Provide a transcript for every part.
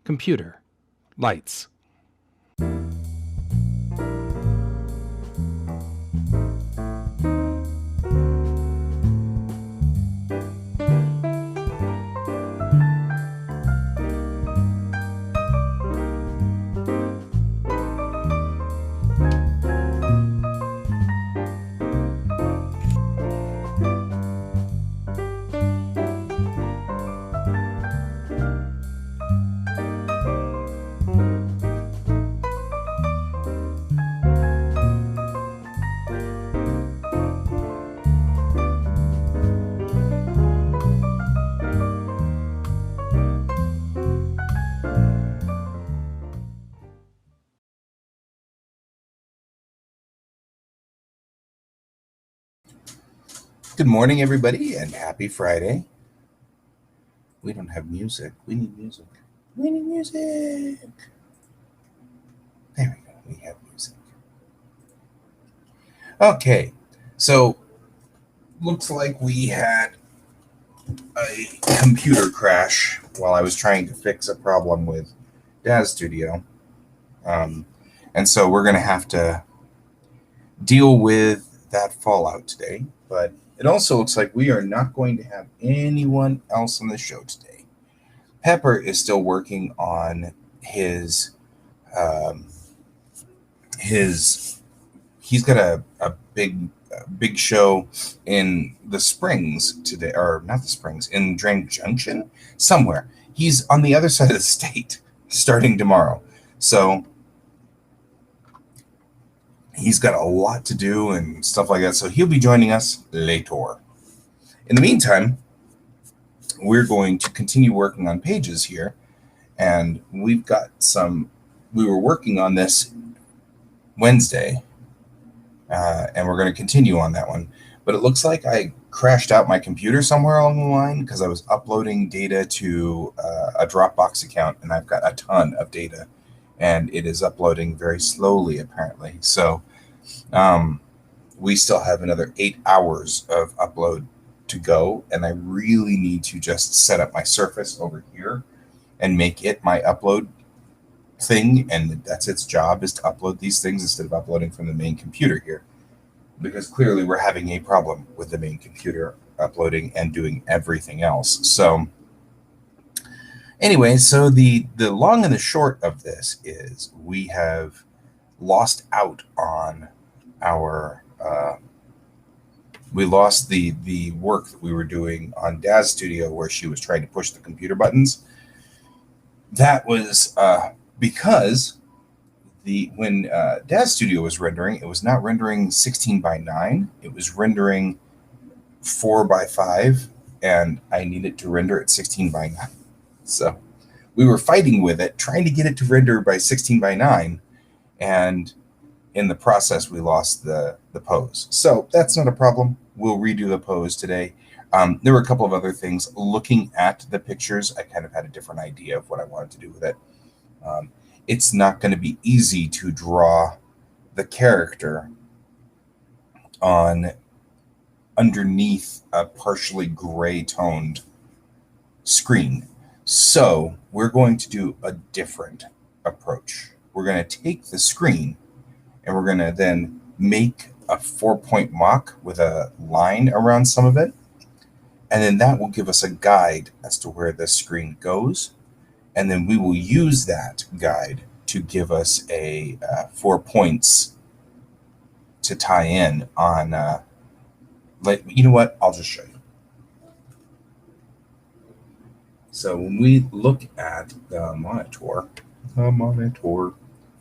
Computer. Lights. Good morning, everybody, and happy Friday. We don't have music. We need music. We need music. There we go. We have music. Okay, so looks like we had a computer crash while I was trying to fix a problem with Daz Studio. And so we're going to have to deal with that fallout today, but it also looks like we are not going to have anyone else on the show today. Pepper is still working on his he's got a big show in the Springs today, or not the Springs, in Drain Junction somewhere. He's on the other side of the state starting tomorrow. So he's got a lot to do and stuff like that. So he'll be joining us later. In the meantime, we're going to continue working on pages here. And we were working on this Wednesday, and we're going to continue on that one. But it looks like I crashed out my computer somewhere along the line because I was uploading data to a Dropbox account, and I've got a ton of data. And it is uploading very slowly, apparently. So we still have another 8 hours of upload to go, and I really need to just set up my Surface over here and make it my upload thing, and that's its job, is to upload these things instead of uploading from the main computer here, because clearly we're having a problem with the main computer uploading and doing everything else. So anyway, so the long and the short of this is we have lost out on our we lost the work that we were doing on Daz Studio, where she was trying to push the computer buttons. That was because when Daz Studio was rendering, it was not rendering 16:9. It was rendering 4:5, and I needed to render at 16:9. So we were fighting with it, trying to get it to render by 16:9, and in the process, we lost the pose. So that's not a problem. We'll redo the pose today. There were a couple of other things. Looking at the pictures, I kind of had a different idea of what I wanted to do with it. It's not going to be easy to draw the character on underneath a partially gray-toned screen. So we're going to do a different approach. We're going to take the screen and we're going to then make a 4-point mock with a line around some of it. And then that will give us a guide as to where the screen goes. And then we will use that guide to give us a 4 points to tie in on, you know what? I'll just show you. So when we look at the monitor,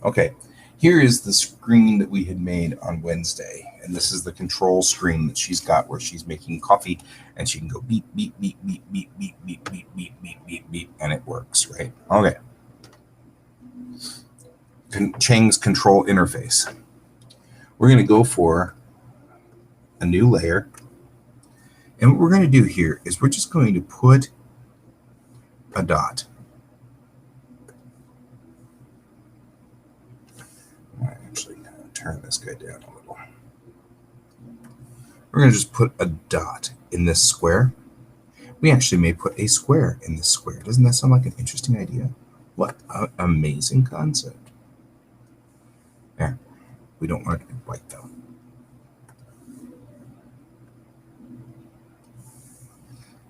okay, here is the screen that we had made on Wednesday. And this is the control screen that she's got where she's making coffee, and she can go beep, beep, beep, beep, beep, beep, beep, beep, beep, beep, beep, beep, and it works, right? Okay. Chang's control interface. We're going to go for a new layer. And what we're going to do here is we're just going to put a dot. I actually turn this guy down a little. We're going to just put a dot in this square. We actually may put a square in this square. Doesn't that sound like an interesting idea? What an amazing concept. Yeah, we don't want it to be white though.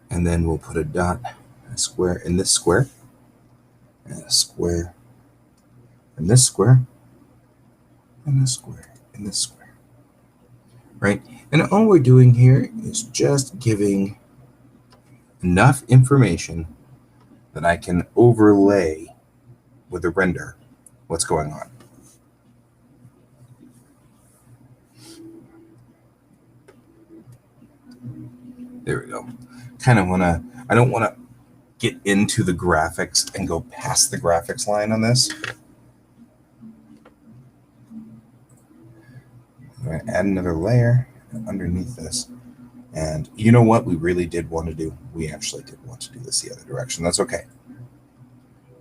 And then we'll put a dot, a square in this square, and a square in this square, and a square in this square. Right? And all we're doing here is just giving enough information that I can overlay with the render what's going on. There we go. I don't want to get into the graphics and go past the graphics line on this. I'm going to add another layer underneath this. And you know what we really did want to do? We actually did want to do this the other direction. That's okay.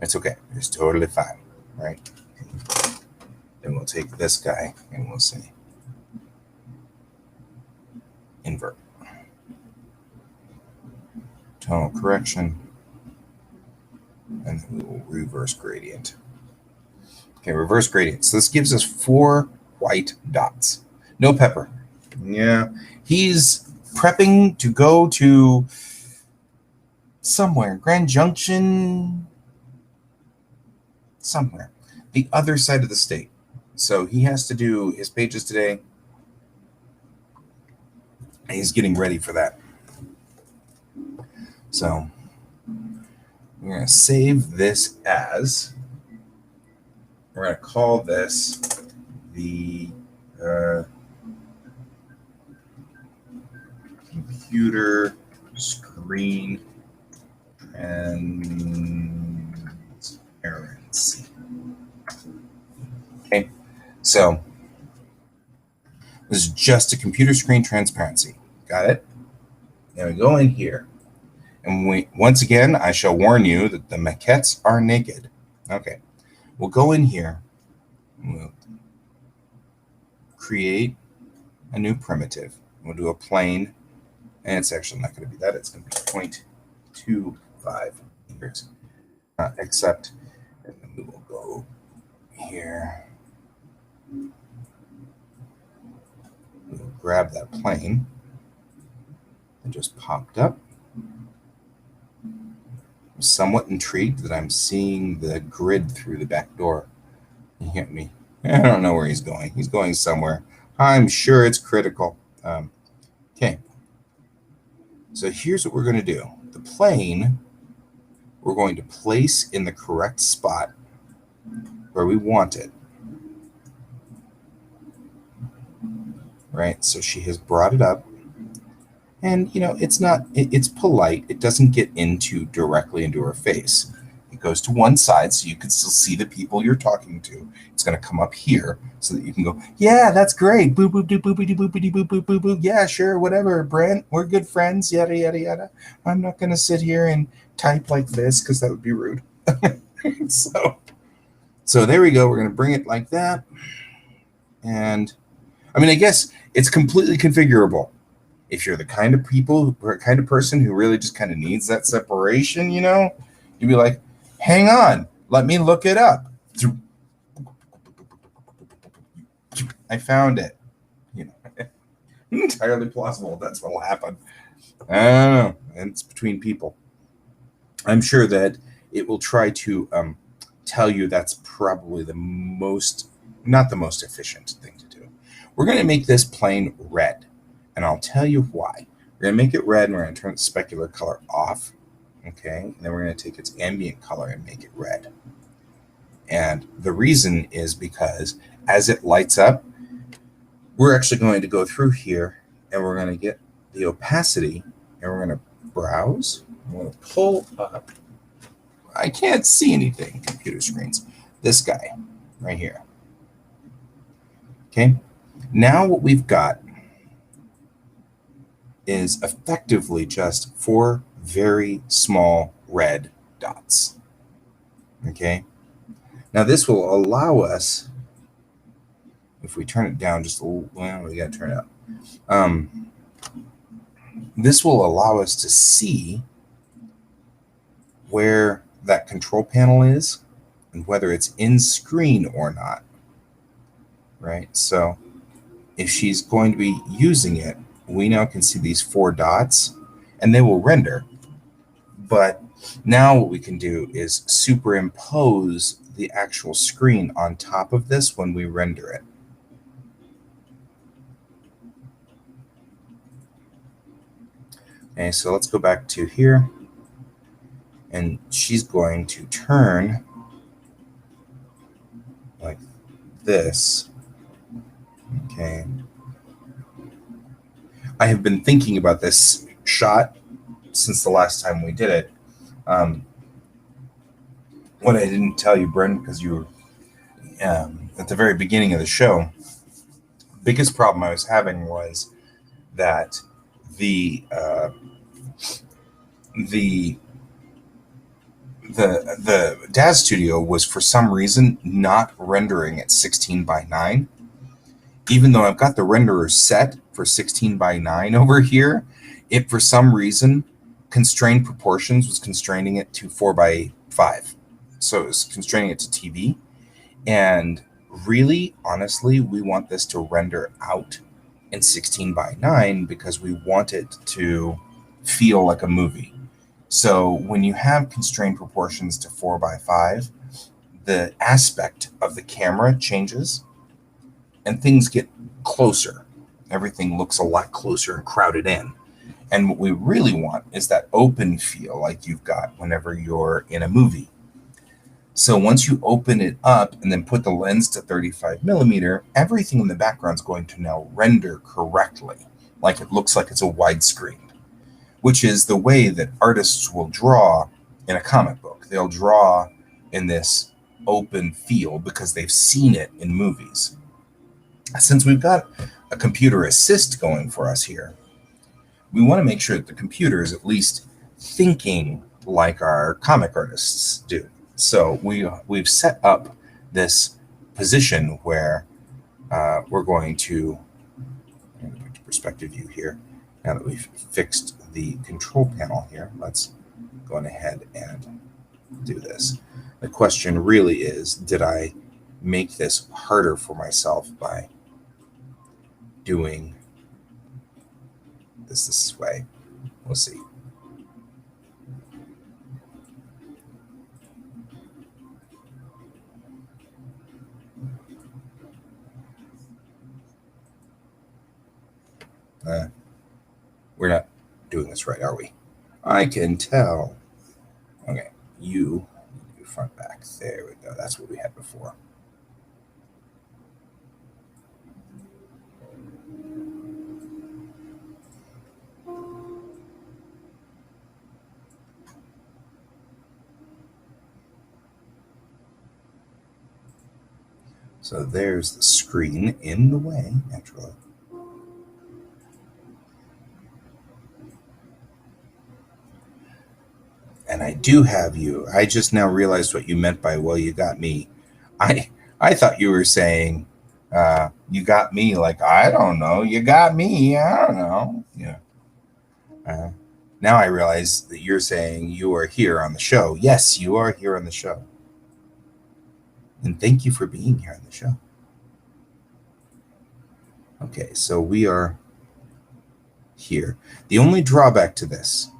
It's okay. It's totally fine, right? Then we'll take this guy and we'll say invert. Tonal correction. And then we will reverse gradient. Okay, reverse gradient. So this gives us 4 white dots. No pepper. Yeah, he's prepping to go to somewhere. Grand Junction. Somewhere. The other side of the state. So he has to do his pages today. And he's getting ready for that. So we're going to save this as, we're going to call this the computer screen transparency. Okay, so this is just a computer screen transparency. Got it? Now we go in here. And once again, I shall warn you that the maquettes are naked. Okay, we'll go in here. We'll create a new primitive. We'll do a plane, and it's actually not going to be that. It's going to be 0.25 meters. Except, and then we will go here. We'll grab that plane that just popped up. I'm somewhat intrigued that I'm seeing the grid through the back door. You hear me? I don't know where he's going. He's going somewhere. I'm sure it's critical. Okay. So here's what we're going to do. The plane, we're going to place in the correct spot where we want it. Right? So she has brought it up. And, you know, it's polite. It doesn't get directly into her face. It goes to one side so you can still see the people you're talking to. It's going to come up here so that you can go, yeah, that's great. Boop, boop, doop, boopity, boopity, boop, boop, boop, boop. Yeah, sure, whatever. Brent, we're good friends, yada, yada, yada. I'm not going to sit here and type like this because that would be rude. So there we go. We're going to bring it like that. And, I mean, I guess it's completely configurable. If you're the kind of person who really just kind of needs that separation, you know, you'd be like, hang on, let me look it up. I found it. You know, entirely plausible. That's what'll happen. I don't know. It's between people. I'm sure that it will try to tell you that's probably not the most efficient thing to do. We're going to make this plane red. And I'll tell you why. We're going to make it red, and we're going to turn the specular color off. Okay? And then we're going to take its ambient color and make it red. And the reason is because as it lights up, we're actually going to go through here, and we're going to get the opacity, and we're going to browse. I'm going to pull up. I can't see anything, computer screens. This guy right here. Okay? Now what we've got is effectively just 4 very small red dots. Okay? Now this will allow us, if we turn it down just a little, well, we got to turn it up. This will allow us to see where that control panel is and whether it's in screen or not, right? So if she's going to be using it, we now can see these 4 dots and they will render. But now what we can do is superimpose the actual screen on top of this when we render it. Okay, so let's go back to here, and she's going to turn like this. Okay. I have been thinking about this shot since the last time we did it. What I didn't tell you, Bren, because you were at the very beginning of the show, biggest problem I was having was that the DAZ Studio was for some reason not rendering at 16:9, even though I've got the renderer set for 16:9 over here. It for some reason constrained proportions was constraining it to 4:5, so it was constraining it to TV. And really, honestly, we want this to render out in 16:9 because we want it to feel like a movie. So when you have constrained proportions to 4:5, the aspect of the camera changes and things get closer. Everything looks a lot closer and crowded in. And what we really want is that open feel like you've got whenever you're in a movie. So once you open it up and then put the lens to 35mm, everything in the background is going to now render correctly, like it looks like it's a widescreen, which is the way that artists will draw in a comic book. They'll draw in this open feel because they've seen it in movies. Since we've got a computer assist going for us here, we want to make sure that the computer is at least thinking like our comic artists do. So we've set up this position where we're going to put the perspective view here. Now that we've fixed the control panel here, let's go ahead and do this. The question really is, did I make this harder for myself by doing this way? We'll see. We're not doing this right, are we? I can tell. Okay, you front back. There we go. That's what we had before. So there's the screen in the way, naturally. And I do have you. I just now realized what you meant by, well, you got me. I thought you were saying, you got me, like, I don't know. You got me. I don't know. Yeah. Now I realize that you're saying you are here on the show. Yes, you are here on the show. And thank you for being here on the show. Okay, so we are here. The only drawback to this,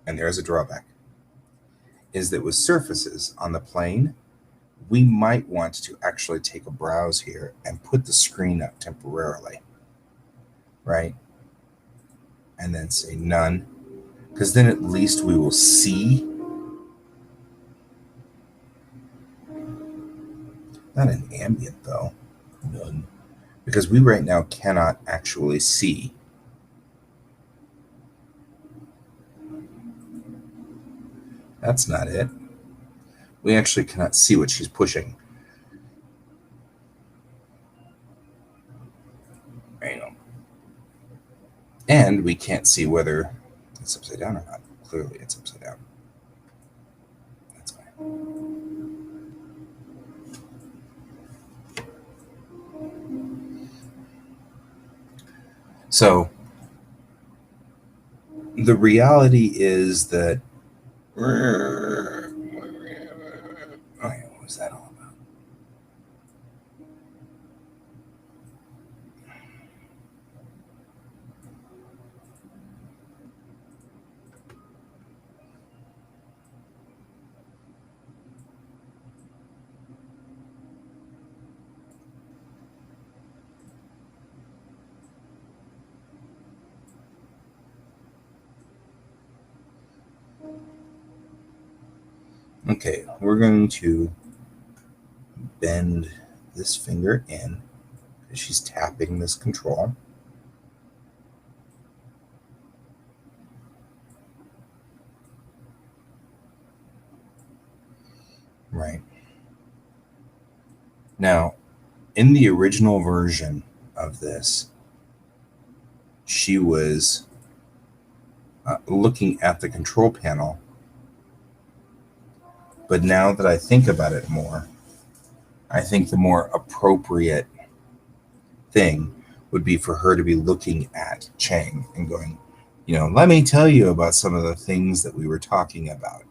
and there's a drawback, is that with surfaces on the plane, we might want to actually take a browse here and put the screen up temporarily, right? And then say none, because then at least we will see. Not an ambient though, none, because we right now cannot actually see. That's not it. We actually cannot see what she's pushing. Hang on. And we can't see whether it's upside down or not. Clearly it's upside down. That's fine. So the reality is that, okay, what was that Okay, we're going to bend this finger in because she's tapping this control. Right. Now, in the original version of this, she was looking at the control panel. But now that I think about it more, I think the more appropriate thing would be for her to be looking at Chang and going, let me tell you about some of the things that we were talking about.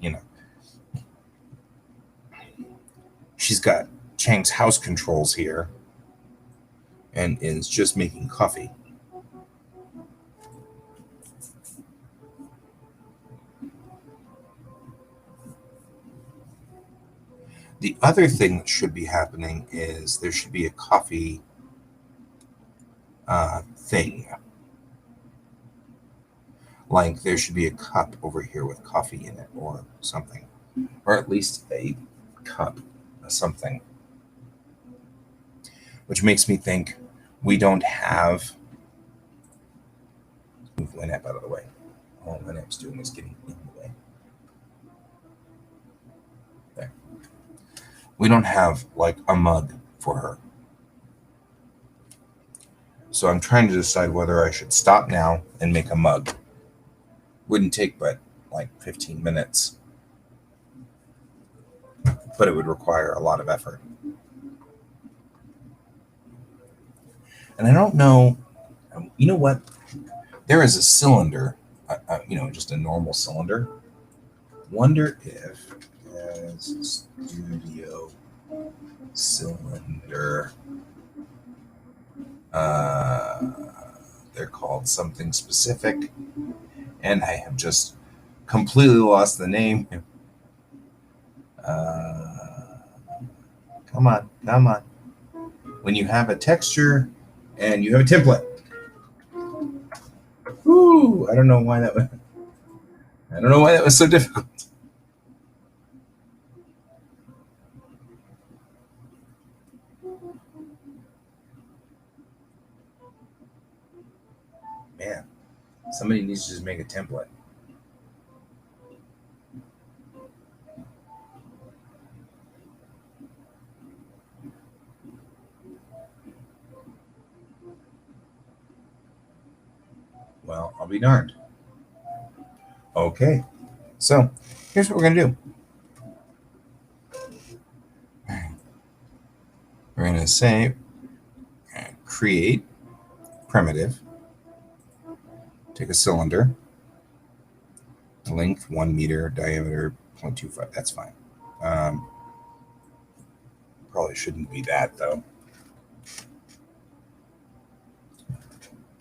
She's got Chang's house controls here and is just making coffee. The other thing that should be happening is there should be a coffee thing. Like there should be a cup over here with coffee in it or something. Or at least a cup of something. Which makes me think we don't have... Move Lynette out of the way. All Lynette's doing is getting in the way. There. We don't have like a mug for her. So I'm trying to decide whether I should stop now and make a mug. Wouldn't take but like 15 minutes. But it would require a lot of effort. And I don't know, you know what? There is a cylinder, just a normal cylinder. Wonder if as studio cylinder, they're called something specific, and I have just completely lost the name. Come on. When you have a texture and you have a template. Woo! I don't know why that was so difficult. Man, somebody needs to just make a template. Well, I'll be darned. Okay, so here's what we're going to do. We're going to say create primitive, take a cylinder, length 1 meter, diameter 0.25. That's fine. Probably shouldn't be that though.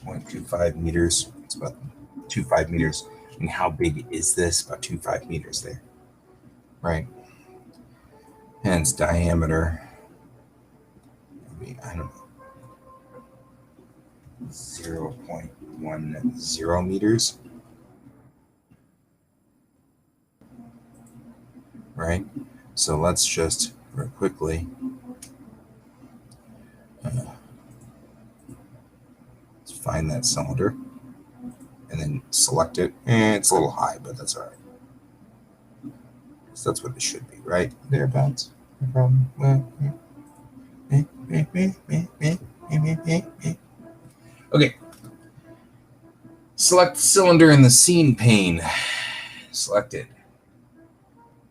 0.25 meters. It's about 2.5 meters. And how big is this? About 2.5 meters there. Right. And its diameter, maybe, I don't know, 0.10 meters. Right. So let's just very quickly let's find that cylinder and then select it. It's a little high, but that's all right. So that's what it should be, right? Thereabouts. No problem. Okay. Select the cylinder in the scene pane. Selected.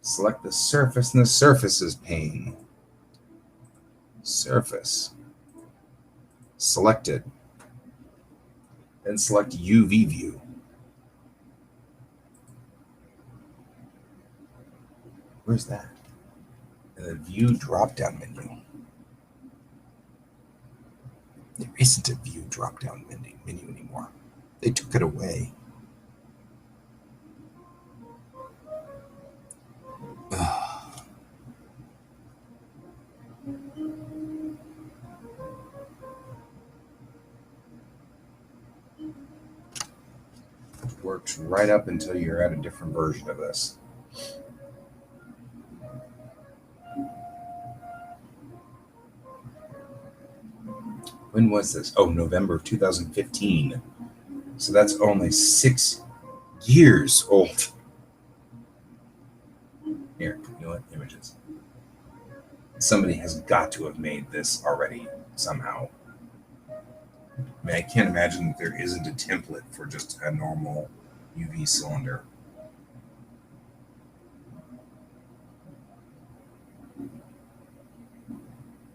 Select the surface in the surfaces pane. Surface. Selected. Then select UV view. Where's that? And the view drop-down menu. There isn't a view drop-down menu anymore. They took it away. Works right up until you're at a different version of this. When was this? Oh, November of 2015. So that's only 6 years old. Here, you know what? Images. Somebody has got to have made this already somehow. I mean, I can't imagine that there isn't a template for just a normal UV cylinder.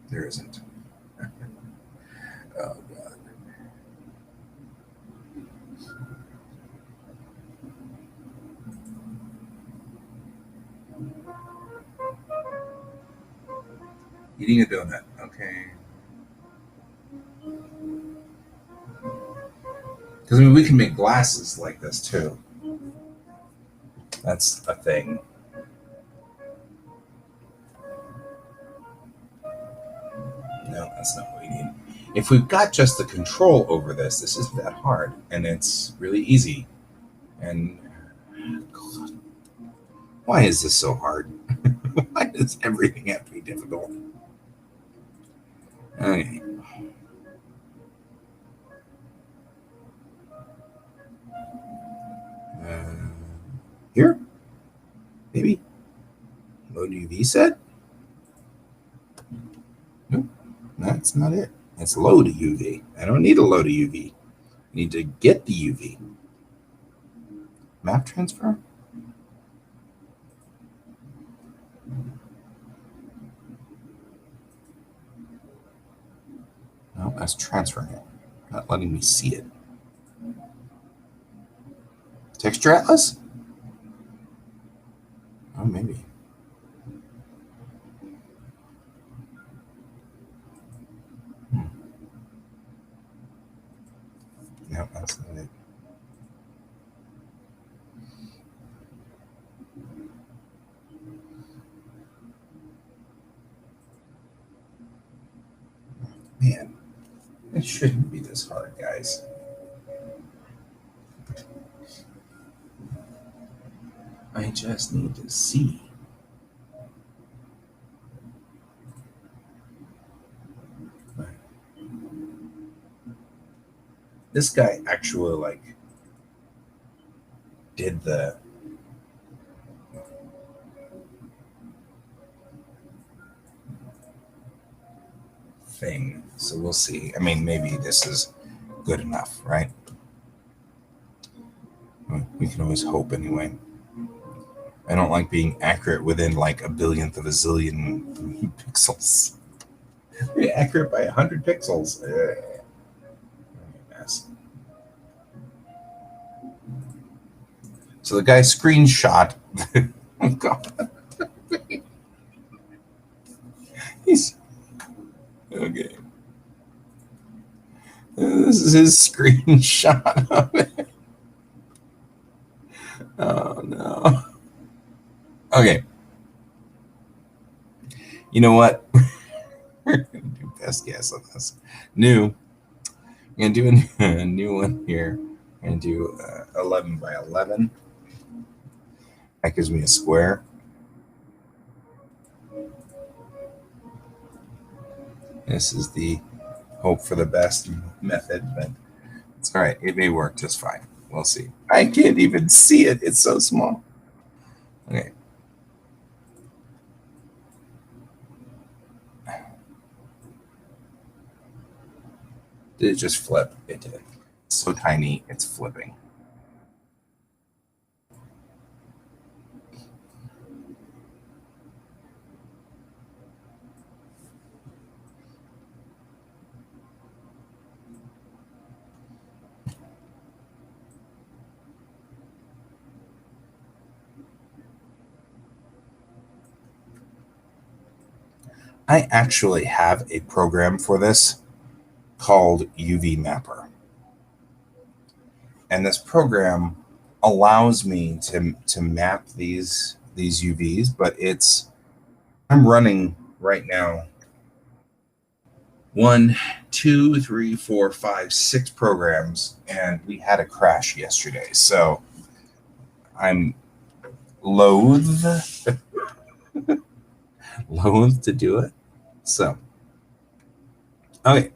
There isn't. Oh, God. Eating a donut. Okay. Because I mean, we can make glasses like this too. That's a thing. No, that's not what we need. If we've got just the control over this, this isn't that hard, and it's really easy. And God, why is this so hard? Why does everything have to be difficult? Okay. Here? Maybe? Load UV set? Nope, that's not it. It's load UV. I don't need a load of UV. I need to get the UV. Map transfer? No, that's transferring it. Not letting me see it. Texture Atlas? Oh, maybe. No, that's not it. Man, it shouldn't be this hard, guys. I just need to see. This guy actually did the thing. So we'll see. I mean, maybe this is good enough, right? Well, we can always hope anyway. I don't like being accurate within like a billionth of a zillion pixels. Be accurate by 100 pixels. Mess. So the guy screenshot. Oh God. He's okay. This is his screenshot of it. Oh no. Okay. You know what? We're gonna do best guess on this. New. I'm gonna do a new one here. I'm gonna do 11 by 11. That gives me a square. This is the hope for the best method, but it's all right. It may work just fine. We'll see. I can't even see it. It's so small. Okay. Did it just flip? It did. It's so tiny, it's flipping. I actually have a program for this called UV Mapper. And this program allows me to map these UVs, but I'm running right now 1, 2, 3, 4, 5, 6 programs, and we had a crash yesterday. So I'm loath to do it. So, okay.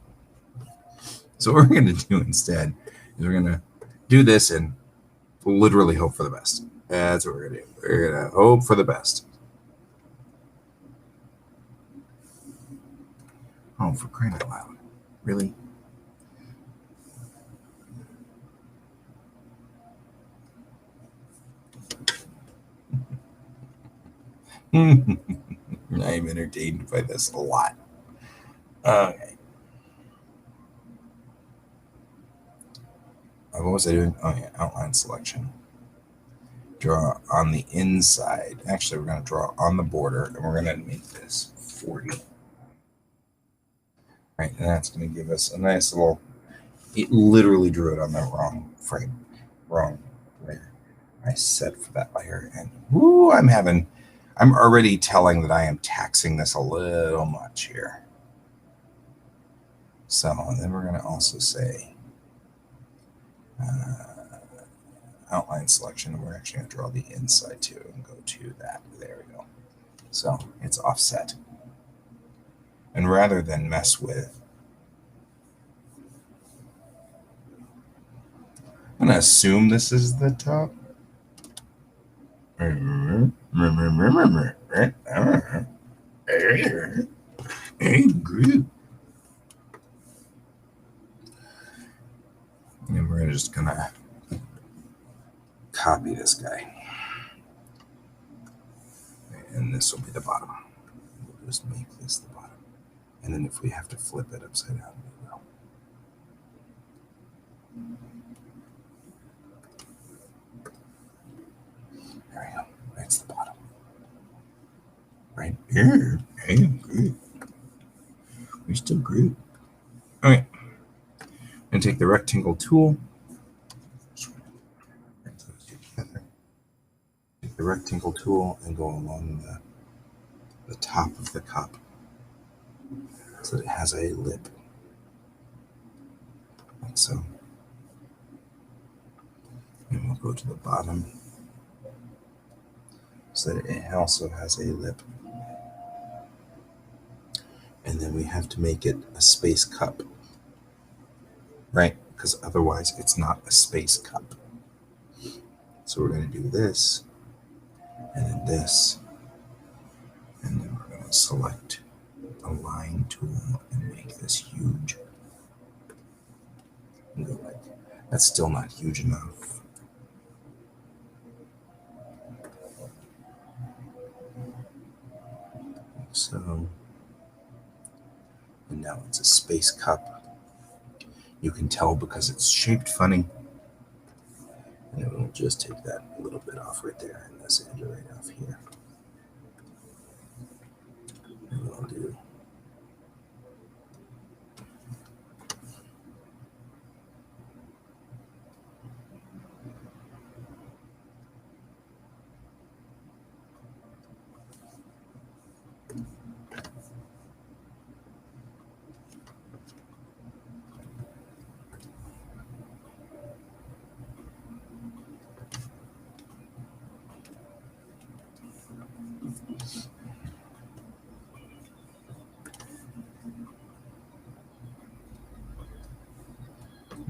So what we're going to do instead is we're going to do this and literally hope for the best. That's what we're going to do. We're going to hope for the best. Oh, for crying out loud. Really? I'm entertained by this a lot. Okay. What was I doing? Oh, yeah, outline selection. Draw on the inside. Actually, we're going to draw on the border, and we're going to make this 40. Right, and that's going to give us a nice little. It literally drew it on the wrong frame, wrong layer. I set for that layer, and whoo, I'm already telling that I am taxing this a little much here. So then we're going to also say outline selection, and we're actually going to draw the inside too and go to that. There we go. So it's offset. And rather than mess with, I'm going to assume this is the top. Hey, group. And we're just going to copy this guy. And this will be the bottom. We'll just make this the bottom. And then if we have to flip it upside down, we will. There we go. That's the bottom. Right here. Hey, group. We still group. Okay. And take the rectangle tool. Take the rectangle tool and go along the top of the cup so that it has a lip. Like so. And we'll go to the bottom so that it also has a lip. And then we have to make it a space cup. Right? Because otherwise it's not a space cup. So we're going to do this, and then this, and then we're going to select a line tool and make this huge. And go like, that's still not huge enough. So, and now it's a space cup. You can tell because it's shaped funny. And then we'll just take that little bit off right there and this edge right off here. And we'll do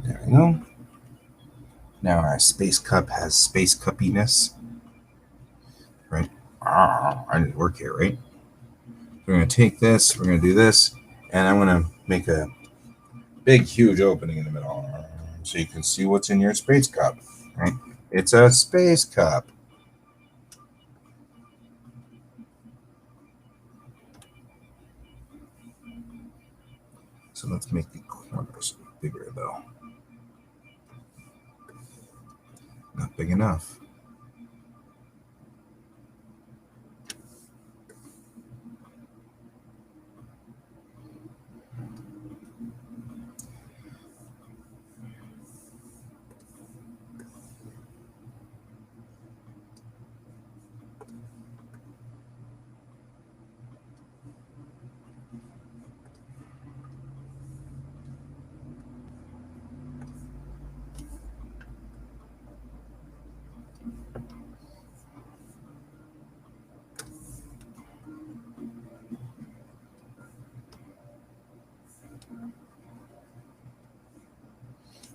there we go. Now our space cup has space cuppiness. Right? I need to work here, right? We're going to take this, we're going to do this, and I'm going to make a big, huge opening in the middle so you can see what's in your space cup. Right? It's a space cup. So let's make the corners bigger, though. Not big enough.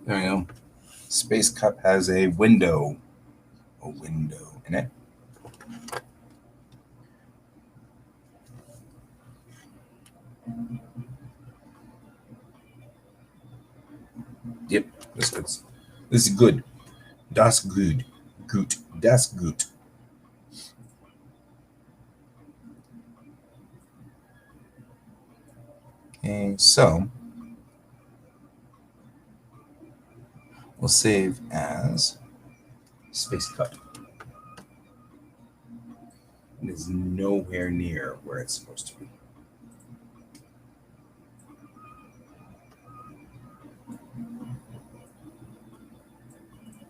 There we go. Space Cup has a window in it. Yep, this is good. Das gut. Gut. Das gut. Okay, so we'll save as Space Cup. It is nowhere near where it's supposed to be.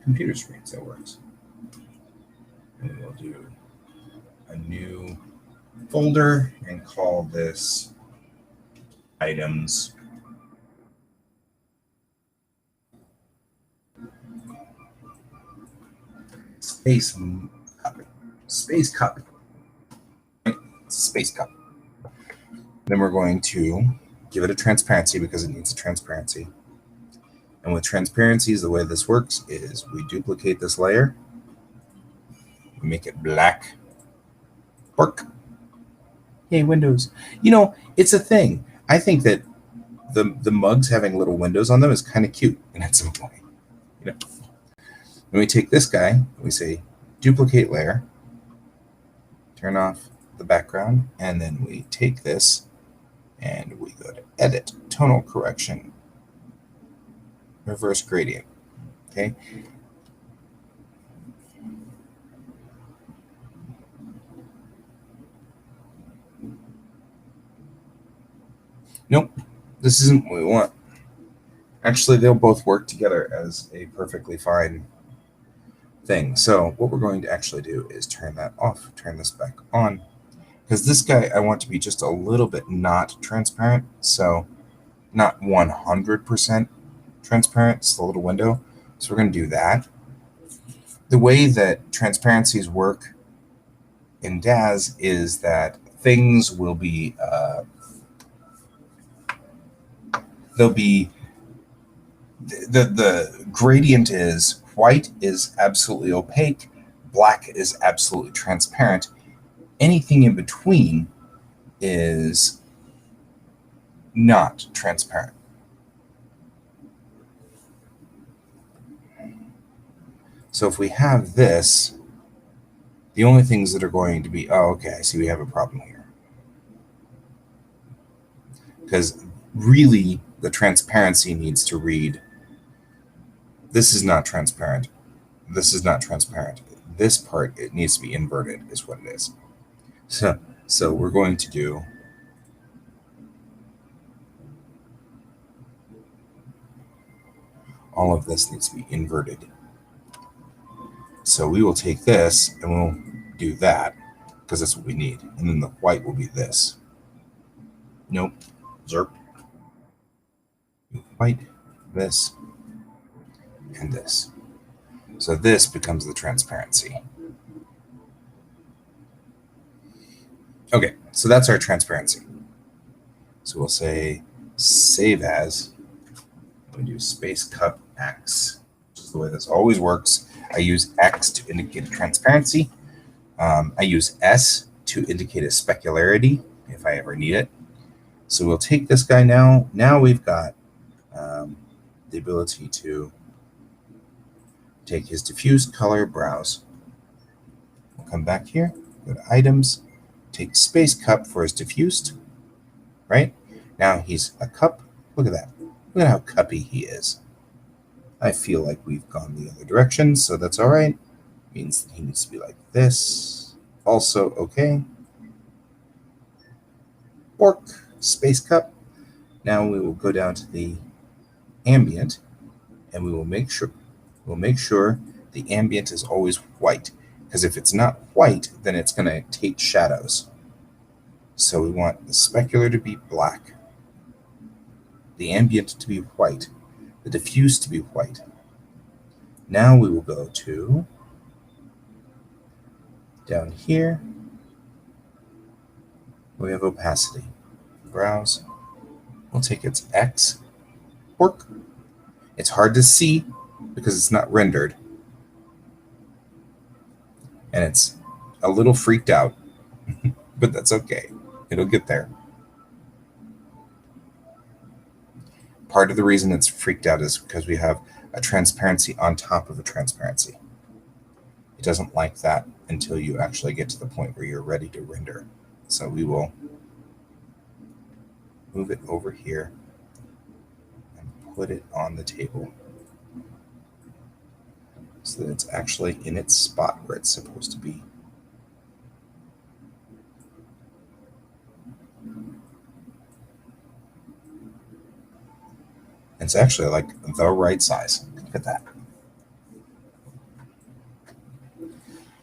Computer screens, that works. And we'll do a new folder and call this items. Space Cup. Space Cup. Space Cup. Then we're going to give it a transparency because it needs a transparency. And with transparencies, the way this works is we duplicate this layer, we make it black. Work. Yay, windows. You know, it's a thing. I think that the mugs having little windows on them is kind of cute in its own way. You know. Then we take this guy, we say duplicate layer, turn off the background, and then we take this and we go to edit, tonal correction, reverse gradient. Okay. Nope, this isn't what we want. Actually, they'll both work together as a perfectly fine thing. So what we're going to actually do is turn that off, turn this back on, because this guy I want to be just a little bit not transparent. So not 100% transparent, it's the little window. So we're going to do that. The way that transparencies work in DAZ is that things will be they'll be the gradient is white is absolutely opaque, black is absolutely transparent. Anything in between is not transparent. So if we have this, the only things that are going to be, oh, okay, I see we have a problem here. Because really, the transparency needs to read, this is not transparent. This is not transparent. This part, it needs to be inverted, is what it is. So we're going to do all of this needs to be inverted. So we will take this and we'll do that because that's what we need. And then the white will be this. Nope. Zerp. White, this, and this. So this becomes the transparency. Okay, so that's our transparency. So we'll say save as. We do Space Cup X, which is the way this always works. I use X to indicate a transparency. I use S to indicate a specularity if I ever need it. So we'll take this guy now. Now we've got the ability to take his diffuse color, browse. We'll come back here, go to items, take Space Cup for his diffused, right? Now he's a cup. Look at that. Look at how cuppy he is. I feel like we've gone the other direction, so that's all right. Means that he needs to be like this. Also okay. Bork, Space Cup. Now we will go down to the ambient, and we will make sure the ambient is always white, because if it's not white, then it's going to take shadows. So we want the specular to be black, the ambient to be white, the diffuse to be white. Now we will go to down here. We have opacity. Browse. We'll take its X, work, It's hard to see because it's not rendered. And it's a little freaked out, but that's okay. It'll get there. Part of the reason it's freaked out is because we have a transparency on top of a transparency. It doesn't like that until you actually get to the point where you're ready to render. So we will move it over here and put it on the table so that it's actually in its spot where it's supposed to be. It's actually like the right size. Look at that.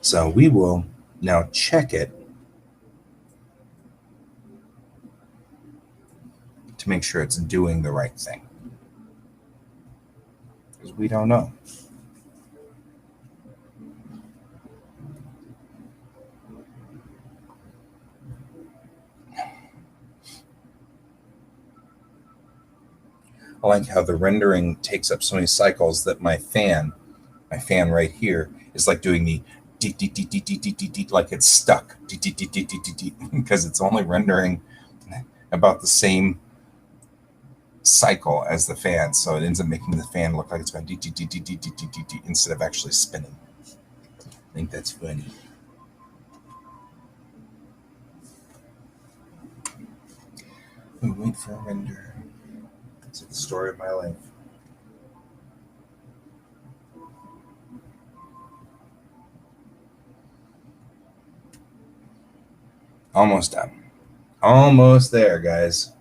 So we will now check it to make sure it's doing the right thing. Because we don't know. I like how the rendering takes up so many cycles that my fan right here is like doing the like it's stuck because it's only rendering about the same cycle as the fan, so it ends up making the fan look like it's going instead of actually spinning. I think that's funny. We wait for a render. It's the story of my life. Almost done. Almost there, guys.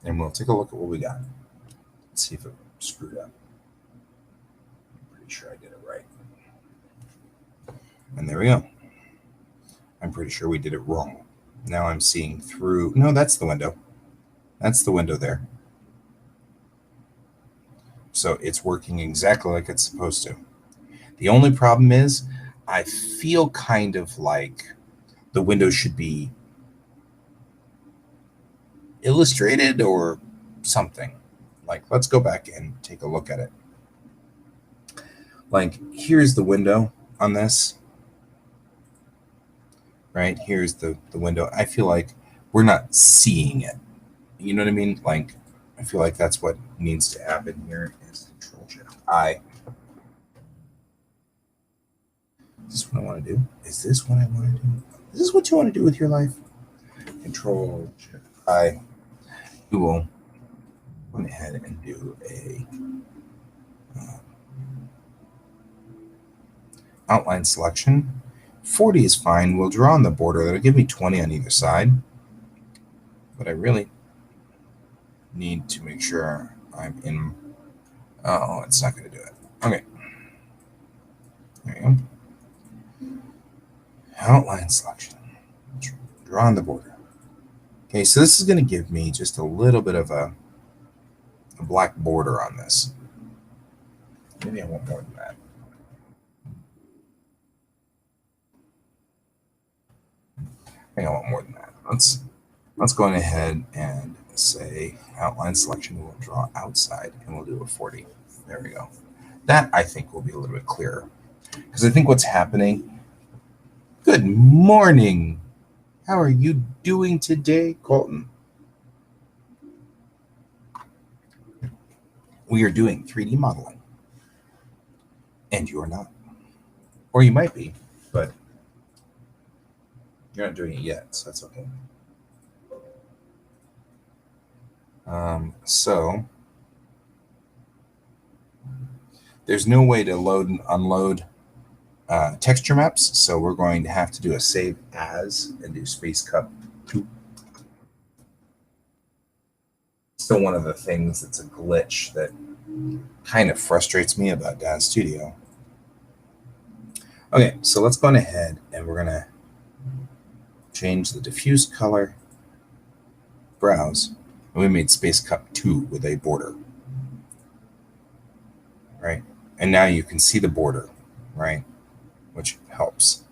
And we'll take a look at what we got. Let's see if it screwed up. I'm pretty sure I did it right. And there we go. I'm pretty sure we did it wrong. Now I'm seeing through. No, that's the window. That's the window there. So it's working exactly like it's supposed to. The only problem is I feel kind of like the window should be illustrated or something. Like, let's go back and take a look at it. Like, here's the window on this. Right? Here's the window. I feel like we're not seeing it. You know what I mean? Like, I feel like that's what needs to happen here is Control-Shift-I. Is this what I want to do? Is this what I want to do? Is this what you want to do with your life? Control-Shift-I. We will go ahead and do a outline selection. 40 is fine. We'll draw on the border. That'll give me 20 on either side. But I really need to make sure I'm in. Oh, it's not going to do it. Okay. There you go. Outline selection. Draw on the border. Okay, so this is going to give me just a little bit of a black border on this. Maybe I want more than that. I think I want more than that. Let's go ahead and say outline selection. We'll draw outside and we'll do a 40. There we go. That I think will be a little bit clearer because I think what's happening. Good morning. How are you doing today, Colton? We are doing 3D modeling. And you're not. Or you might be, but you're not doing it yet, so that's okay. So there's no way to load and unload texture maps, so we're going to have to do a save as and do Space Cup 2. Still one of the things that's a glitch that kind of frustrates me about Daz Studio. Okay, so let's go ahead and we're going to change the diffuse color, browse, and we made Space Cup 2 with a border. right? And now you can see the border, right? Which helps.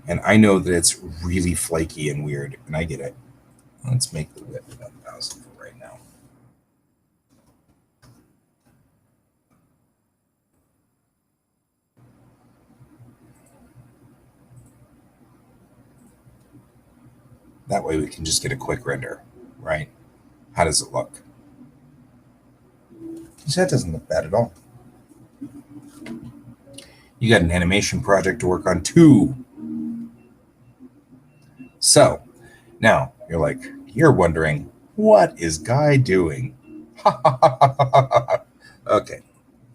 And I know that it's really flaky and weird, and I get it. Let's make the width 1000 for right now. That way we can just get a quick render, right? How does it look? Because that doesn't look bad at all. You got an animation project to work on too. So now you're wondering, what is Guy doing? Okay,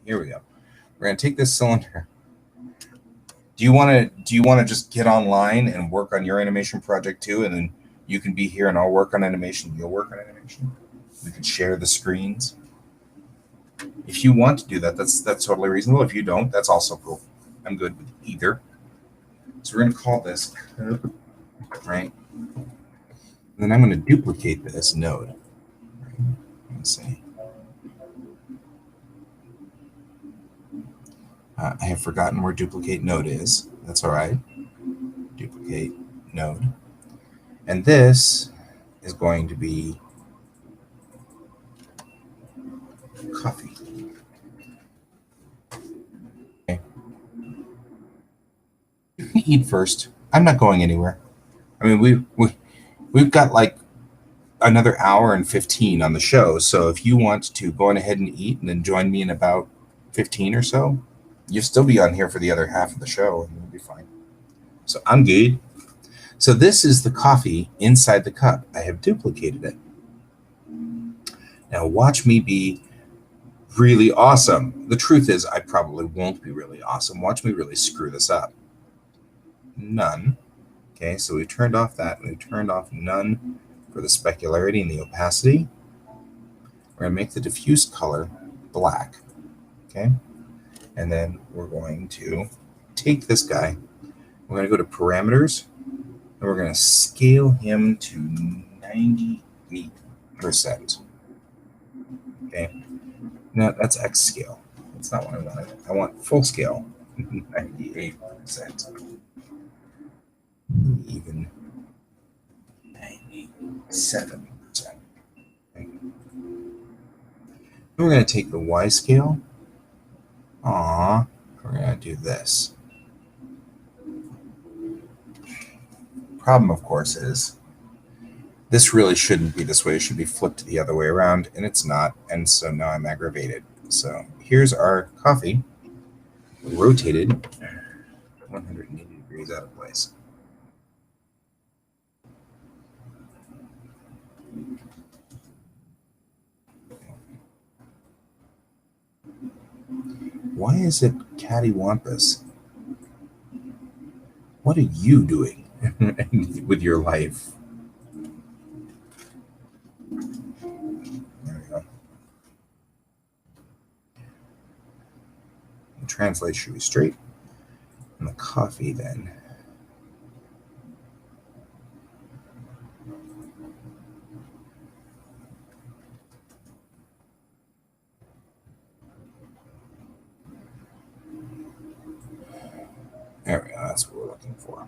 here we go. We're gonna take this cylinder. Do you want to just get online and work on your animation project too, and then you can be here and I'll work on animation, you'll work on animation. We could share the screens. If you want to do that, that's totally reasonable. If you don't, that's also cool. I'm good with either. So we're going to call this right? And then I'm going to duplicate this node. Right? Let's see. I have forgotten where duplicate node is. That's all right. Duplicate node. And this is going to be coffee. Okay. You can eat first. I'm not going anywhere. I mean, we've got like another hour and 15 on the show. So if you want to go on ahead and eat and then join me in about 15 or so, you'll still be on here for the other half of the show and you'll be fine. So I'm good. So this is the coffee inside the cup. I have duplicated it. Now watch me be really awesome. The truth is I probably won't be really awesome. Watch me really screw this up. None. Okay, so we turned off that. We turned off none for the specularity and the opacity. We're going to make the diffuse color black. Okay, and then we're going to take this guy. We're going to go to parameters, and we're going to scale him to 98%. Okay, now that's X scale. That's not what I wanted. I want full scale, 98%. Even 97%. Okay. We're going to take the Y scale. We're going to do this. Problem, of course, is this really shouldn't be this way. It should be flipped the other way around, and it's not. And so now I'm aggravated. So here's our coffee rotated 180 degrees out of place. Why is it cattywampus? What are you doing with your life? There we go. The translate should be straight. And the coffee then. There we go. That's what we're looking for.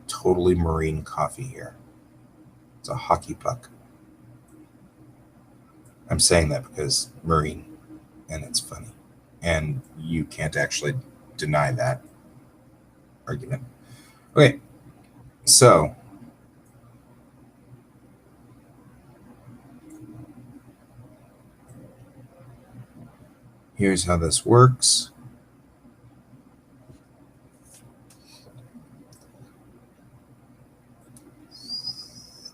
Totally marine coffee here. It's a hockey puck. I'm saying that because marine, and it's funny. And you can't actually deny that argument. Okay, so here's how this works.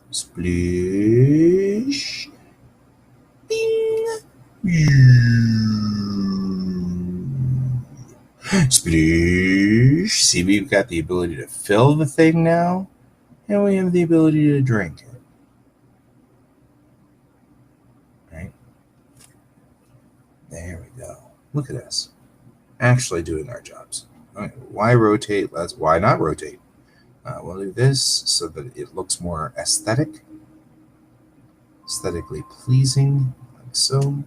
Splish. Bing. Splish. See, we've got the ability to fill the thing now, and we have the ability to drink it. Right? There we go. Look at us. Actually doing our jobs. Okay, why rotate? Why not rotate? We'll do this so that it looks more aesthetically pleasing, like so.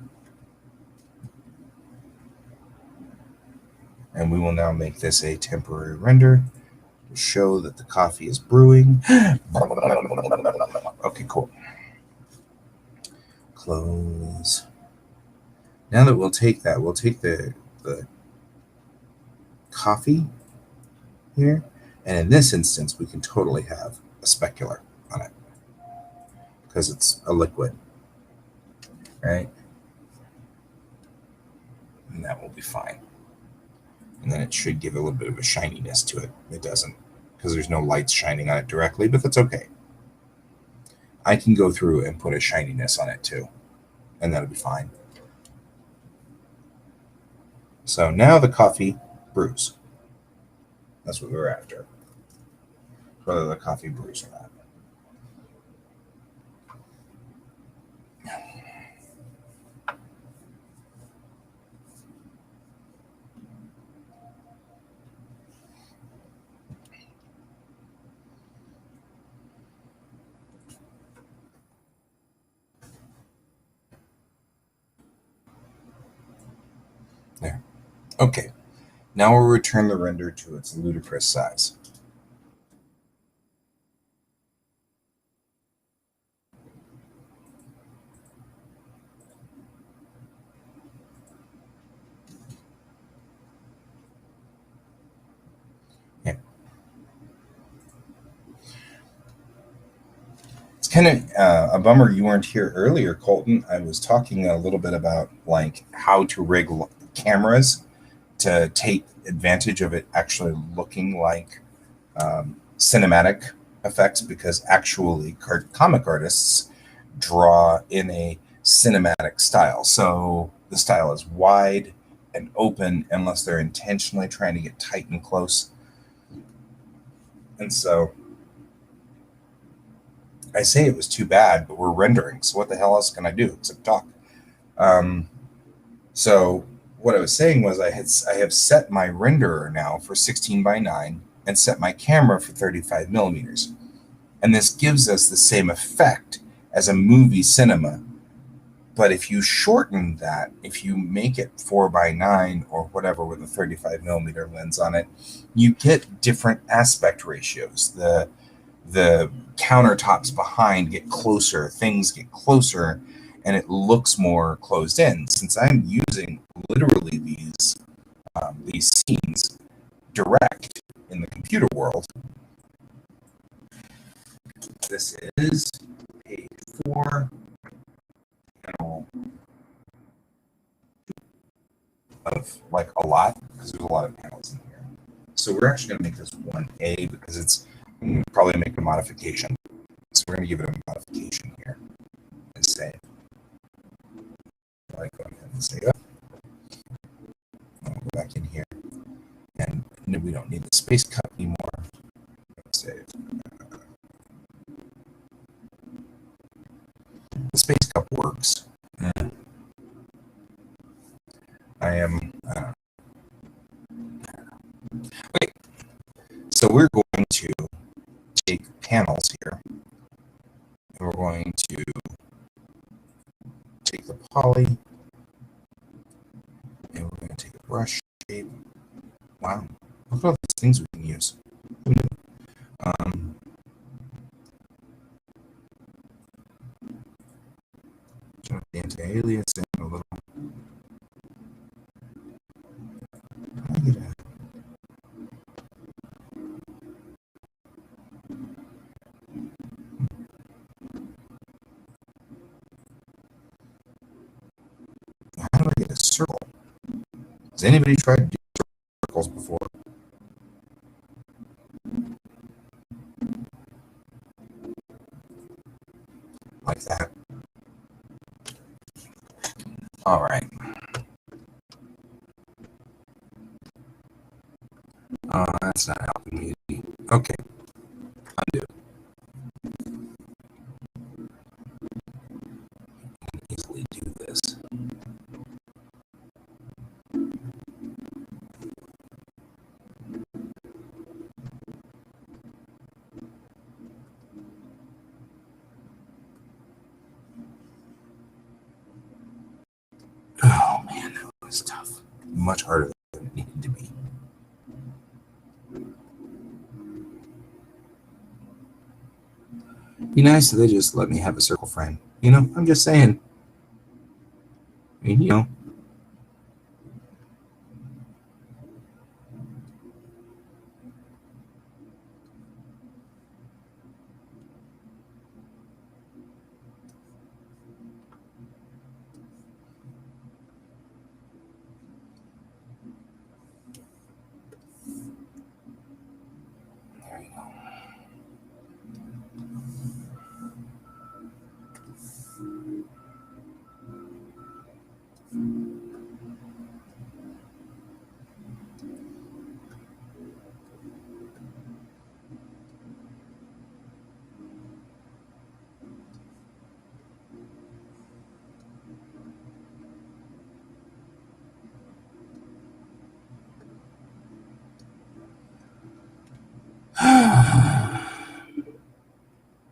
And we will now make this a temporary render to show that the coffee is brewing. Okay, cool. Close. Now that we'll take the coffee here, and in this instance, we can totally have a specular on it because it's a liquid, right? And that will be fine. And then it should give a little bit of a shininess to it. It doesn't, because there's no lights shining on it directly, but that's okay. I can go through and put a shininess on it too, and that'll be fine. So now the coffee brews. That's what we were after. Whether the coffee brews or not. There. Okay. Now we'll return the render to its ludicrous size. Yeah. It's kind of a bummer you weren't here earlier, Colton. I was talking a little bit about like how to rig cameras to take advantage of it actually looking like cinematic effects, because actually comic artists draw in a cinematic style. So the style is wide and open unless they're intentionally trying to get tight and close. And so I say it was too bad, but we're rendering. So what the hell else can I do except talk? So what I was saying was I have set my renderer now for 16:9 and set my camera for 35 millimeters. And this gives us the same effect as a movie cinema. But if you shorten that, if you make it 4:9 or whatever with a 35 millimeter lens on it, you get different aspect ratios. The countertops behind get closer, things get closer, and it looks more closed in. Since I'm using literally these scenes direct in the computer world, this is page 4, panel of like a lot, because there's a lot of panels in here. So we're actually going to make this 1A because it's probably make a modification. So we're going to give it a modification here and say, like, go ahead and say, I'll go back in here, and we don't need the space cut anymore. Save. The space cut works. I am. Okay, so we're going to take panels here, and we're going to take the poly, and we're going to take a brush shape. Wow, look at all these things we can use. Turn the anti-alias in a little. How do I get a How do I get a circle? Has anybody tried to do circles before? Like that. All right. That's not helping me. Okay. Undo. I can easily do this. much harder than it needed to be. Be nice if they just let me have a circle frame. You know, I'm just saying. I mean, you know. There you go.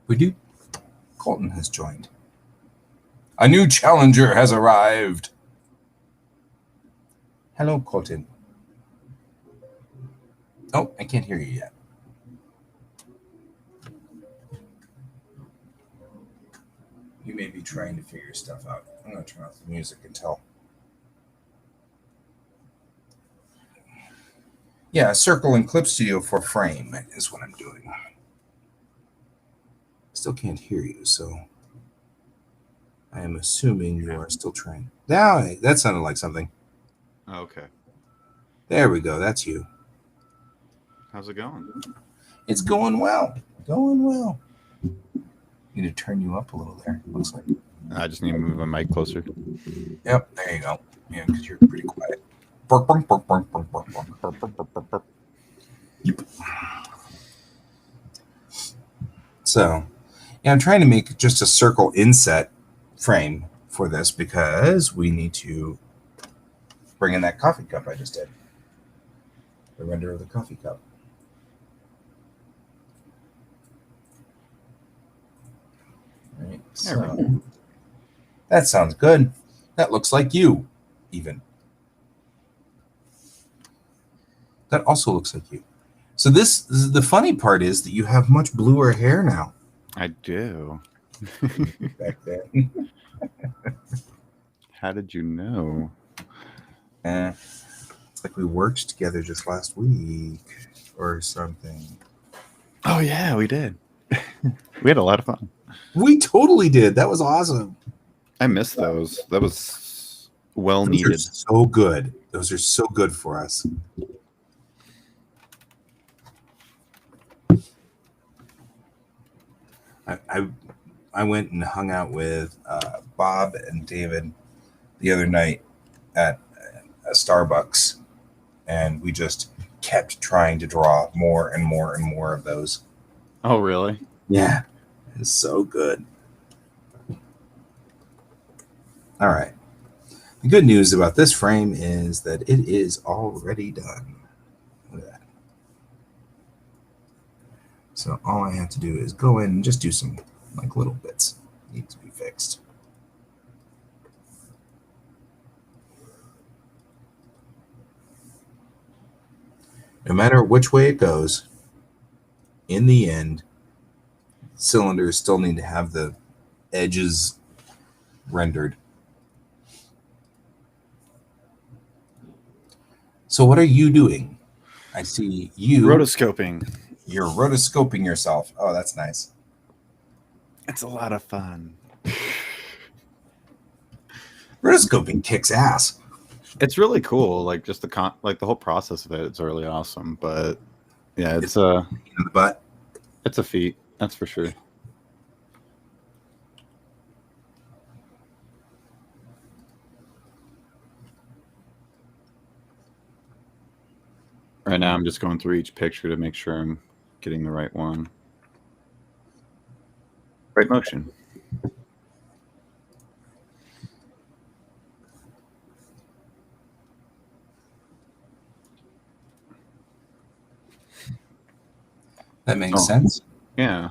We do. Colton has joined. A new challenger has arrived. Hello, Colton. Oh, I can't hear you yet. You may be trying to figure stuff out. I'm going to turn off the music until. Yeah, Circle and Clip Studio for frame is what I'm doing. Still can't hear you, so I am assuming you are still trying. Now, that sounded like something. Okay. There we go. That's you. How's it going? It's going well. Going well. Need to turn you up a little there. Looks like. I just need to move my mic closer. Yep, there you go. Yeah, because you're pretty quiet. Yep. So, yeah, I'm trying to make just a circle inset frame for this because we need to bring in that coffee cup I just did. The render of the coffee cup. Right, so that sounds good. That looks like you, even. That also looks like you. So the funny part is that you have much bluer hair now. I do. Back then. How did you know? It's like we worked together just last week or something. Oh, yeah, we did. We had a lot of fun. We totally did. That was awesome. I missed those. That was well Those needed. are so good. Those are so good for us. I went and hung out with Bob and David the other night at a Starbucks, and we just kept trying to draw more and more and more of those. Oh, really? Yeah, it's so good. All right. The good news about this frame is that it is already done. Look at that. So all I have to do is go in and just do some like little bits need to be fixed. No matter which way it goes, in the end, cylinders still need to have the edges rendered. So what are you doing? I see you. Rotoscoping. You're rotoscoping yourself. Oh, that's nice. It's a lot of fun. Rotoscoping kicks ass. It's really cool. Like just the whole process of it. It's really awesome. But yeah, it's In the butt. it's a feat. That's for sure. Right now, I'm just going through each picture to make sure I'm getting the right one. Right motion. That makes sense. Yeah.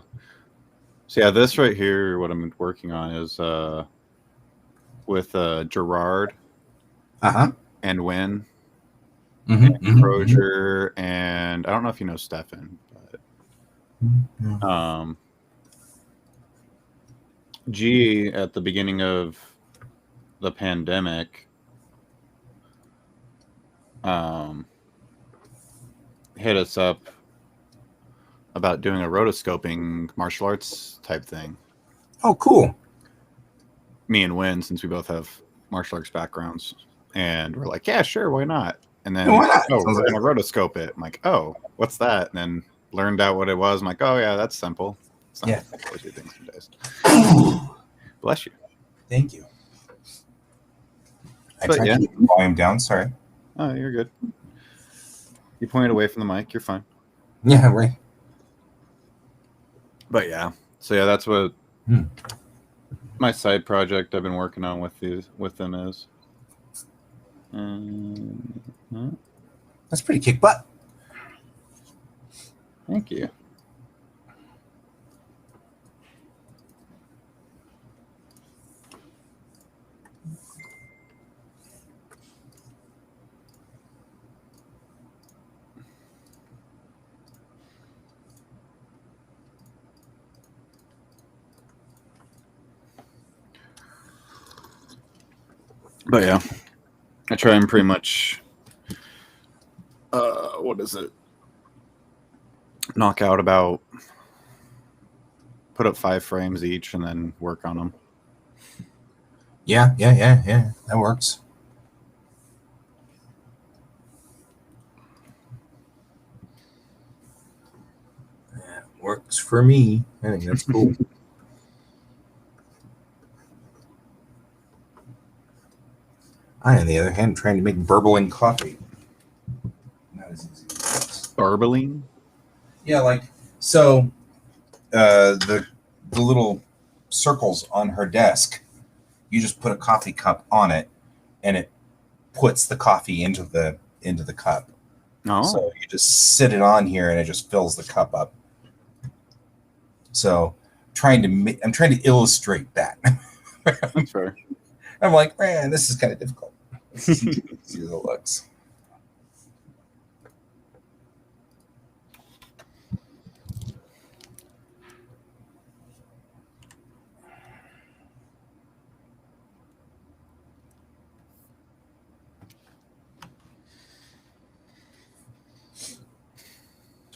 So yeah, this right here, what I'm working on is with Gerard Uh-huh. and Wynn. Crozier, and I don't know if you know Stefan, but G at the beginning of the pandemic hit us up about doing a rotoscoping martial arts type thing. Oh, cool. Me and Win, since we both have martial arts backgrounds, and we're like, yeah, sure, why not? And then, Why not? oh, we're gonna rotoscope it. I'm like, oh, what's that? And then learned out what it was. I'm like, oh yeah, that's simple. It's not difficult as you think some days. Bless you. Thank you. I tried to keep the volume down. Sorry. Oh, you're good. You pointed away from the mic. You're fine. Yeah, right. But yeah, so yeah, that's what my side project I've been working on with them is. That's pretty kick butt. Thank you. But yeah, I try and pretty much, what is it? Knock out about, put up 5 frames each and then work on them. Yeah. That works. That works for me. I think that's cool. I, on the other hand, am trying to make burbling coffee. Not as easy as Burbling? Yeah, like, so the little circles on her desk, you just put a coffee cup on it, and it puts the coffee into the cup. Oh. So you just sit it on here, and it just fills the cup up. So I'm trying to illustrate that. That's fair. I'm like, man, this is kind of difficult. See as it looks.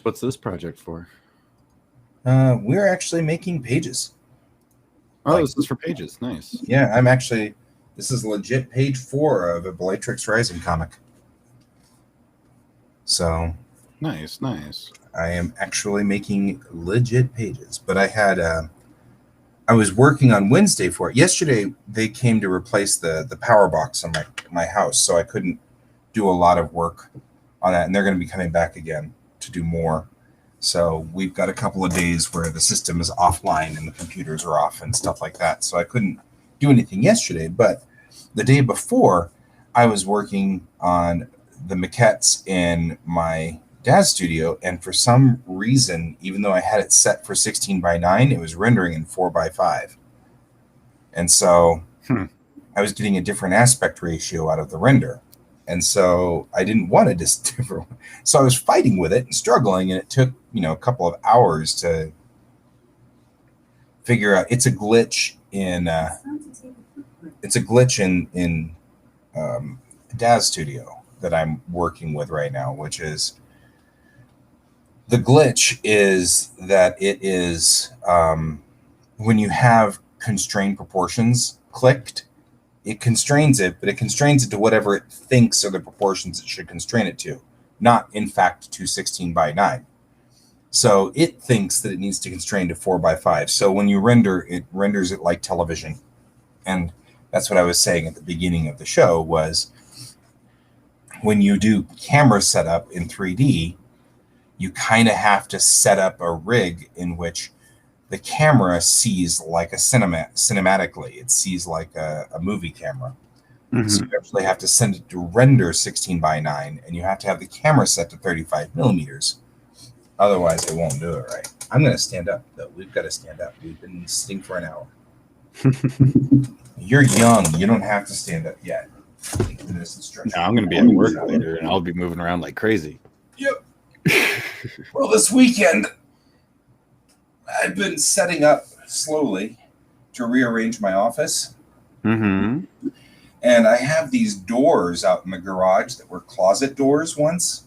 What's this project for? We're actually making pages. Oh, this is for pages. Nice. Yeah, this is legit page 4 of a Bellatrix Rising comic. So Nice. I am actually making legit pages. But I was working on Wednesday for it. Yesterday, they came to replace the power box on my house, so I couldn't do a lot of work on that. And they're going to be coming back again to do more. So we've got a couple of days where the system is offline and the computers are off and stuff like that. So I couldn't do anything yesterday. But the day before, I was working on the maquettes in my dad's studio. And for some reason, even though I had it set for 16:9, it was rendering in 4:5. And so I was getting a different aspect ratio out of the render. And so I didn't want to just different. So I was fighting with it and struggling, and it took, a couple of hours to figure out. It's a glitch in Daz Studio that I'm working with right now, which is the glitch is that it is when you have constrained proportions clicked, it constrains it, but it constrains it to whatever it thinks are the proportions it should constrain it to, not in fact to 16:9. So it thinks that it needs to constrain to 4:5. So when you render, it renders it like television. And that's what I was saying at the beginning of the show was when you do camera setup in 3D, you kind of have to set up a rig in which the camera sees like a cinematically. It sees like a movie camera. Mm-hmm. So you actually have to send it to render 16:9, and you have to have the camera set to 35 millimeters. Otherwise, it won't do it right. I'm going to stand up, though. We've got to stand up. We've been sitting for an hour. You're young. You don't have to stand up yet. No, I'm going to be at work later, and I'll be moving around like crazy. Yep. Well, this weekend, I've been setting up slowly to rearrange my office. Mm-hmm. And I have these doors out in the garage that were closet doors once.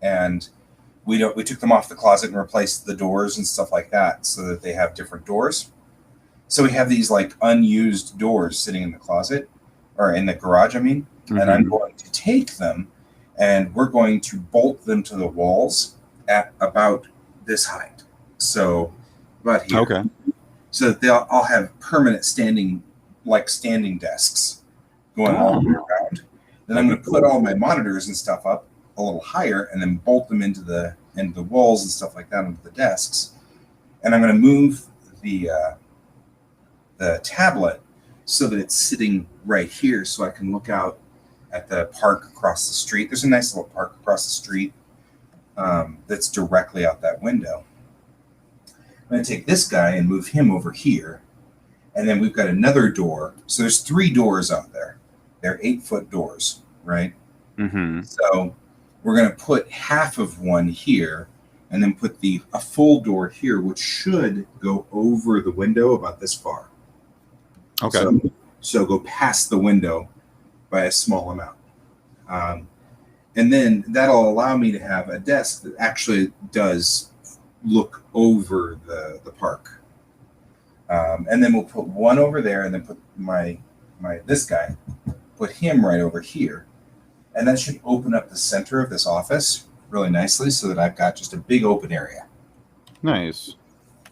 And we took them off the closet and replaced the doors and stuff like that so that they have different doors. So we have these like unused doors sitting in the closet or in the garage, I mean. Mm-hmm. And I'm going to take them and we're going to bolt them to the walls at about this height. So about here. Okay. So that I'll have permanent standing desks going all the way around. Then I'm going to put all my monitors and stuff up a little higher and then bolt them into the walls and stuff like that into the desks. And I'm going to move the tablet so that it's sitting right here so I can look out at the park across the street. There's a nice little park across the street that's directly out that window. I'm going to take this guy and move him over here. And then we've got another door. So there's 3 doors out there. They're 8-foot doors, right? Mm-hmm. So we're going to put half of one here and then put a full door here, which should go over the window about this far. Okay. So go past the window by a small amount. And then that'll allow me to have a desk that actually does look over the park. And then we'll put one over there and then put this guy, put him right over here. And that should open up the center of this office really nicely so that I've got just a big open area. Nice.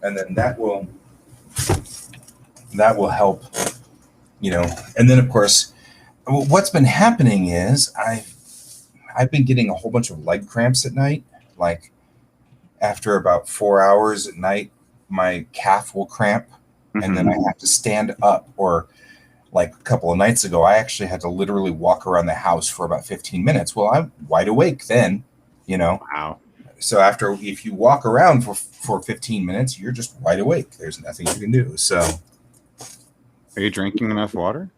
And then that will help, and then of course, what's been happening is I've been getting a whole bunch of leg cramps at night. Like after about 4 hours at night, my calf will cramp and then I have to stand up. Or like a couple of nights ago, I actually had to literally walk around the house for about 15 minutes. Well, I'm wide awake then, Wow. So if you walk around for 15 minutes, you're just wide awake. There's nothing you can do. So Are you drinking enough water?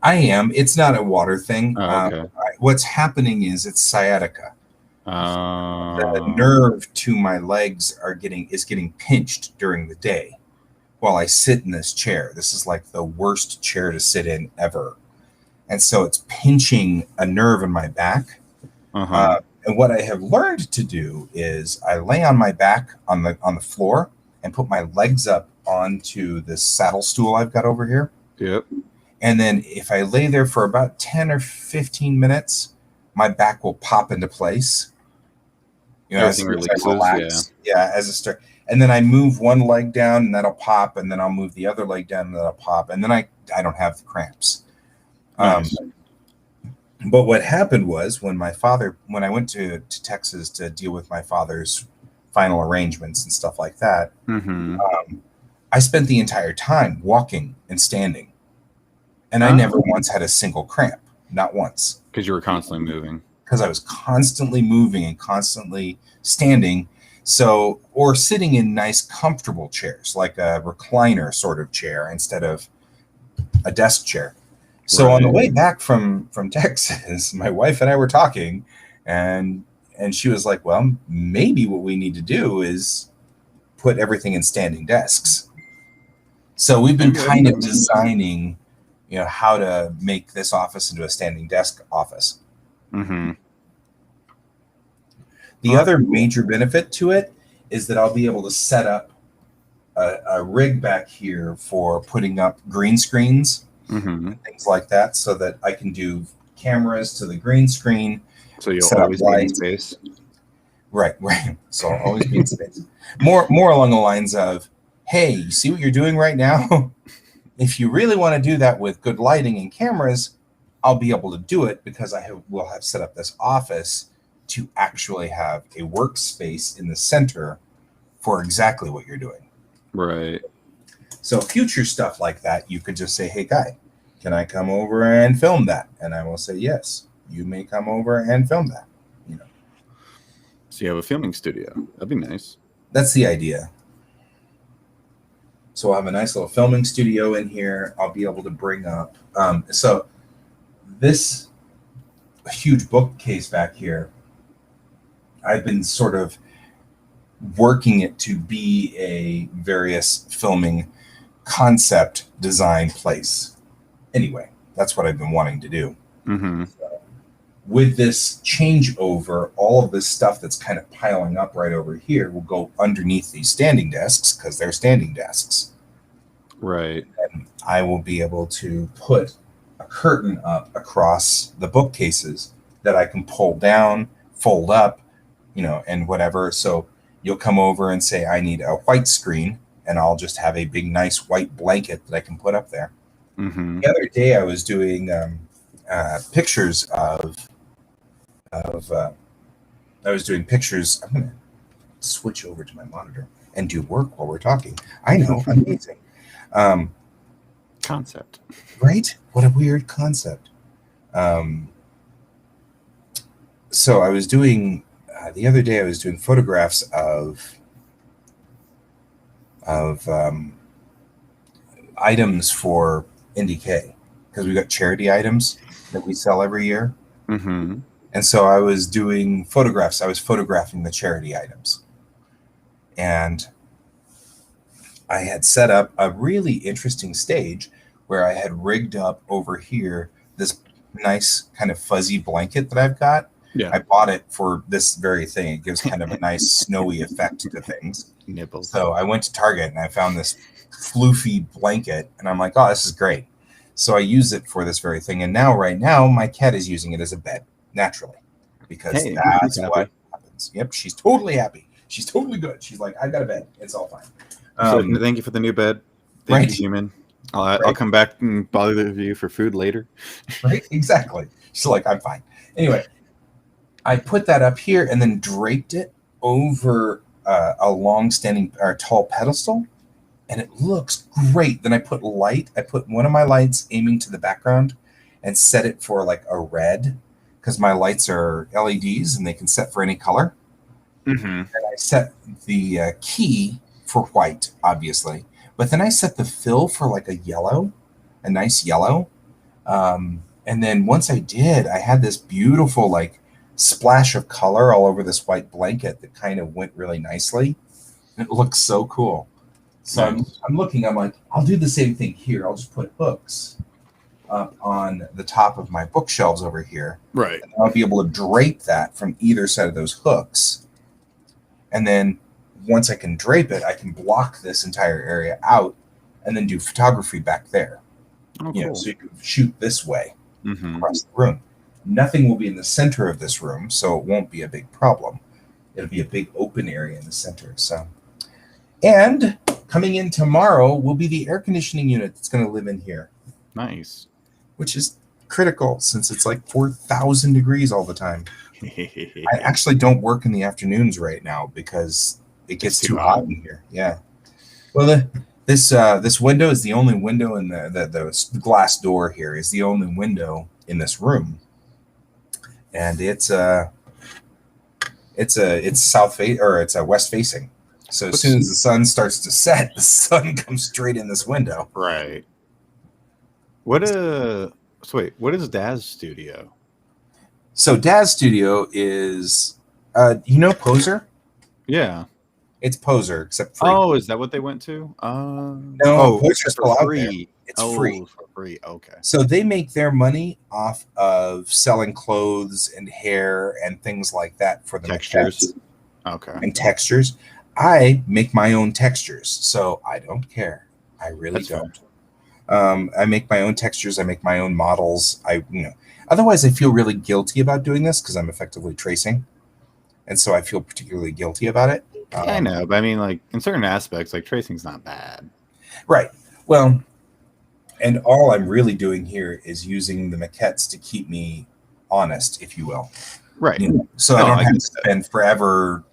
I am. It's not a water thing. Oh, okay. What's happening is it's sciatica. The nerve to my legs is getting pinched during the day while I sit in this chair. This is like the worst chair to sit in ever. And so it's pinching a nerve in my back. Uh-huh. And what I have learned to do is I lay on my back on the floor and put my legs up onto this saddle stool I've got over here. Yep. And then if I lay there for about 10 or 15 minutes, my back will pop into place. Everything releases. Yeah, as it starts. And then I move one leg down and that'll pop. And then I'll move the other leg down and that'll pop. And then I don't have the cramps. Nice. But what happened was when I went to Texas to deal with my father's final arrangements and stuff like that, Mm-hmm. I spent the entire time walking and standing. And I never once had a single cramp. Not once. Because you were constantly moving. Because I was constantly moving and constantly standing. So, or sitting in nice, comfortable chairs, like a recliner sort of chair instead of a desk chair. So on the way back from Texas, my wife and I were talking, and she was like, well, maybe what we need to do is put everything in standing desks. So we've been kind of designing, how to make this office into a standing desk office. Mm-hmm. The other major benefit to it is that I'll be able to set up a rig back here for putting up green screens and things like that, so that I can do cameras to the green screen. So you'll always be in space. Right. So I'll always be in space. More along the lines of, hey, you see what you're doing right now? If you really want to do that with good lighting and cameras, I'll be able to do it because will have set up this office to actually have a workspace in the center for exactly what you're doing. Right. So future stuff like that, you could just say, hey, Guy, can I come over and film that? And I will say, yes, you may come over and film that. So you have a filming studio. That'd be nice. That's the idea. So I'll have a nice little filming studio in here. I'll be able to bring up. So this huge bookcase back here, I've been sort of working it to be a various filming concept design place. Anyway, that's what I've been wanting to do. Mm-hmm. With this changeover, all of this stuff that's kind of piling up right over here will go underneath these standing desks because they're standing desks. Right. And I will be able to put a curtain up across the bookcases that I can pull down, fold up, and whatever. So you'll come over and say, I need a white screen, and I'll just have a big, nice white blanket that I can put up there. Mm-hmm. The other day I was doing pictures of I was doing pictures. I'm going to switch over to my monitor and do work while we're talking. I know, amazing. Concept. Right? What a weird concept. So I was doing, the other day I was doing photographs of items for NDK because we got charity items that we sell every year. Mm-hmm. And so I was doing photographs. I was photographing the charity items. And I had set up a really interesting stage where I had rigged up over here this nice kind of fuzzy blanket that I've got. Yeah. I bought it for this very thing. It gives kind of a nice snowy effect to things. Nipples. So I went to Target and I found this floofy blanket and I'm like, oh, this is great. So I use it for this very thing. And now, right now, my cat is using it as a bed naturally because that's what happens. Yep. She's totally happy. She's totally good. She's like, I got a bed. It's all fine. So thank you for the new bed. Thank you, human. I'll come back and bother you for food later. Right? Exactly. She's like, I'm fine. Anyway, I put that up here and then draped it over a long-standing or tall pedestal, and it looks great. Then I put light. I put one of my lights aiming to the background and set it for like a red because my lights are LEDs and they can set for any color. Mm-hmm. And I set the key for white, obviously. But then I set the fill for like a yellow, a nice yellow. And then once I did, I had this beautiful like splash of color all over this white blanket that kind of went really nicely. It looks so cool. So Nice. I'm looking, I'm like, I'll do the same thing here. I'll just put hooks up on the top of my bookshelves over here. Right. And I'll be able to drape that from either side of those hooks. And then once I can drape it, I can block this entire area out and then do photography back there. Oh, cool. So you can shoot this way Mm-hmm. across the room. Nothing will be in the center of this room, so it won't be a big problem. It'll be a big open area in the center. So, and coming in tomorrow will be the air conditioning unit that's going to live in here, Nice. which is critical since it's like 4,000 degrees all the time. I actually don't work in the afternoons right now because it gets It's too too hot hot. in here. Yeah. Well, this window is the only window in the glass door here is the only window in this room, and it's south face or it's a west facing. So as soon as the sun starts to set, the sun comes straight in this window. Right. What is Daz's studio? So Daz Studio is, Poser? Yeah. It's Poser, except free. Oh, is that what they went to? No, Poser's still out there. free. It's free. For free. Okay. So they make their money off of selling clothes and hair and things like that for the Textures. maquettes Okay. and textures. I make my own textures, so I don't care. I really That's fair. don't. I make my own textures. I make my own models. Otherwise, I feel really guilty about doing this because I'm effectively tracing, and so I feel particularly guilty about it. I know, but I mean, like in certain aspects, like tracing's not bad. Right. Well, and all I'm really doing here is using the maquettes to keep me honest, if you will. Right. So No, I don't I have get to spend forever,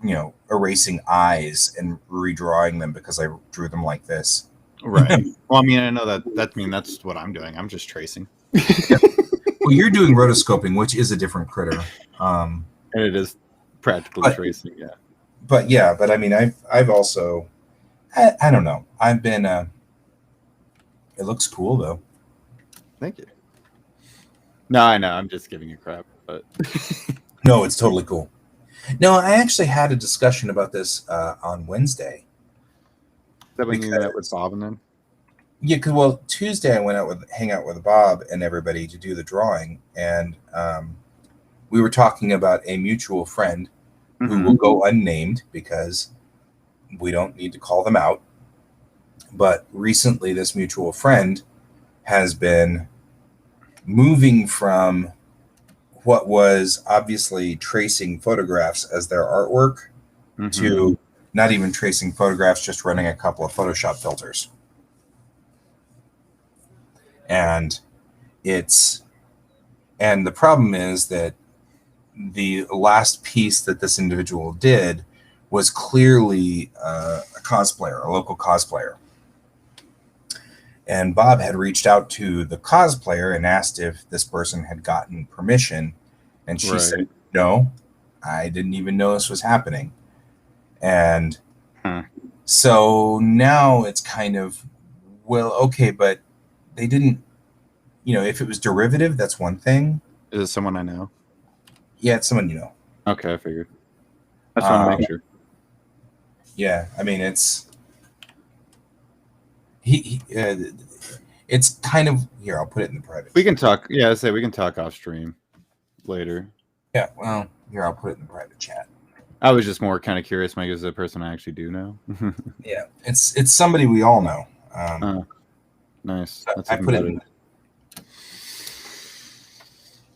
erasing eyes and redrawing them because I drew them like this. Right. Well, I mean, I know that's what I'm doing. I'm just tracing. Well, you're doing rotoscoping, which is a different critter. And it is practically But- tracing, yeah. But I mean, I've also, I don't know. I've been, it looks cool though. Thank you. No, I know. I'm just giving you crap, but No, it's totally cool. No, I actually had a discussion about this on Wednesday. that when you met with Because- Bob and then. Yeah, because well, Tuesday I went out with hang out with Bob and everybody to do the drawing, and we were talking about a mutual friend who will go unnamed because we don't need to call them out. But recently, this mutual friend has been moving from what was obviously tracing photographs as their artwork to not even tracing photographs, just running a couple of Photoshop filters. And the problem is that the last piece that this individual did was clearly a cosplayer, a local cosplayer. And Bob had reached out to the cosplayer and asked if this person had gotten permission. And she said, no, I didn't even know this was happening. And so now it's kind of, well, okay, but they didn't, if it was derivative, that's one thing. Is it someone I know? Yeah, it's someone you know. Okay, I figured. I just want to make sure. Yeah, I mean, it's it's kind of here. I'll put it in the private. We can talk. Yeah, I say we can talk off stream later. Yeah, well, here I'll put it in the private chat. I was just more kind of curious, Mike, is it a person I actually do know? Yeah, it's somebody we all know. Nice. That's I even put better. it.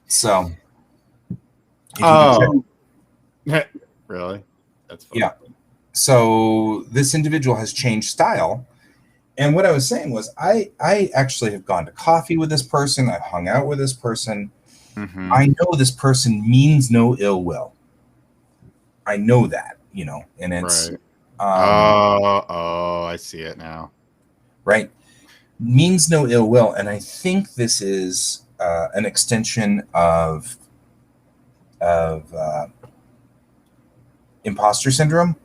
So. if you Oh, check- really? That's funny. Yeah. So this individual has changed style. And what I was saying was I actually have gone to coffee with this person. I've hung out with this person. Mhm. I know this person means no ill will. I know that, and it's Right. um, I see it now. right. Means no ill will. And I think this is an extension of imposter syndrome.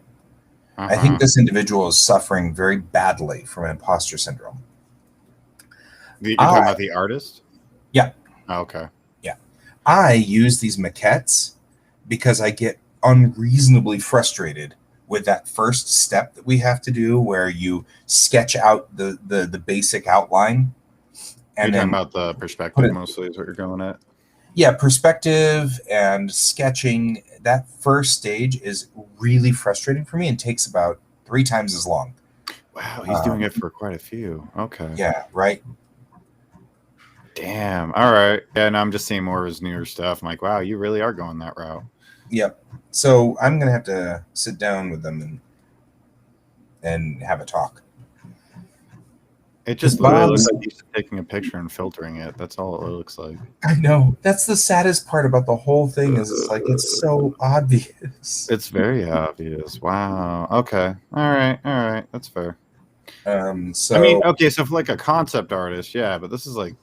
I think this individual is suffering very badly from imposter syndrome. You're talking about the artist? Yeah. Oh, okay. I use these maquettes because I get unreasonably frustrated with that first step that we have to do where you sketch out the basic outline. And You're then, talking about the perspective mostly is what you're going at? yeah, perspective and sketching. That first stage is really frustrating for me and takes about 3 times as long. Wow, he's doing it for quite a few. Okay. Yeah, right. Damn. All right. Yeah, and I'm just seeing more of his newer stuff. I'm like, wow, you really are going that route. Yep. So I'm gonna have to sit down with them and have a talk. It just Bob- literally looks like he's taking a picture and filtering it. That's all it looks like. I know. That's the saddest part about the whole thing is it's like it's so obvious. It's very obvious. Wow. Okay. All right. That's fair. So I mean, okay, so for like a concept artist, yeah, but this is like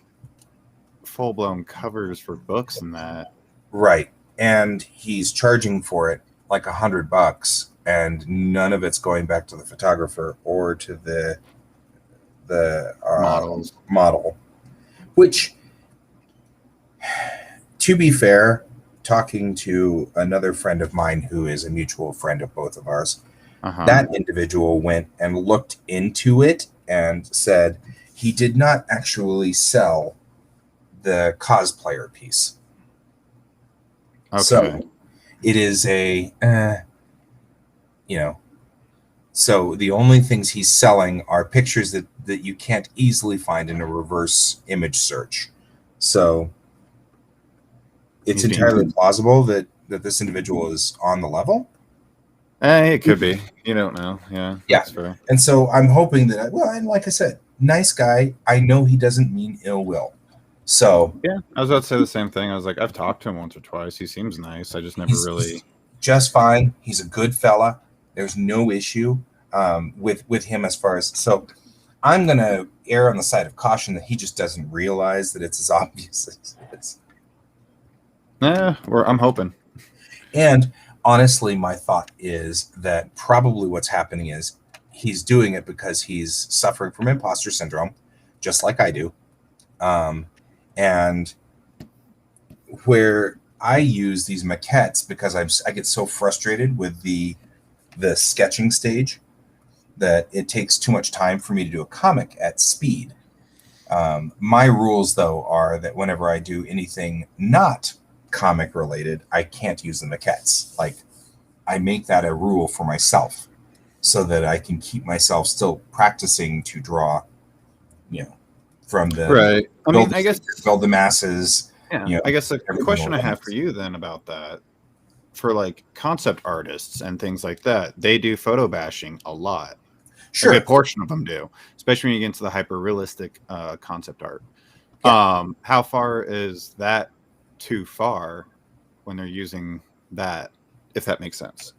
full blown covers for books and that. right. And he's charging for it like $100, and none of it's going back to the photographer or to the model. Which, to be fair, talking to another friend of mine who is a mutual friend of both of ours, that individual went and looked into it and said he did not actually sell the cosplayer piece. Okay. So it is so the only things he's selling are pictures that you can't easily find in a reverse image search. So it's entirely plausible that this individual is on the level. It could be. You don't know. Yeah. Yeah. That's fair. And so I'm hoping that, and like I said, nice guy. I know he doesn't mean ill will. So yeah, I was about to say the same thing. I was like, I've talked to him once or twice. He seems nice. I just never really. Just fine. He's a good fella. There's no issue with him as far as. So I'm going to err on the side of caution that he just doesn't realize that it's as obvious as it is. Yeah, I'm hoping. And honestly, my thought is that probably what's happening is he's doing it because he's suffering from imposter syndrome, just like I do. And where I use these maquettes because I get so frustrated with the sketching stage that it takes too much time for me to do a comic at speed. My rules, though, are that whenever I do anything not comic related, I can't use the maquettes. Like, I make that a rule for myself so that I can keep myself still practicing to draw, from the Right. I mean, I guess build the masses. Yeah, I guess the everything question I like have that. for you then about that, for like concept artists and things like that, they do photo bashing a lot. Sure. A good portion of them do, especially when you get into the hyper realistic concept art. Yeah. How far is that too far when they're using that, if that makes sense?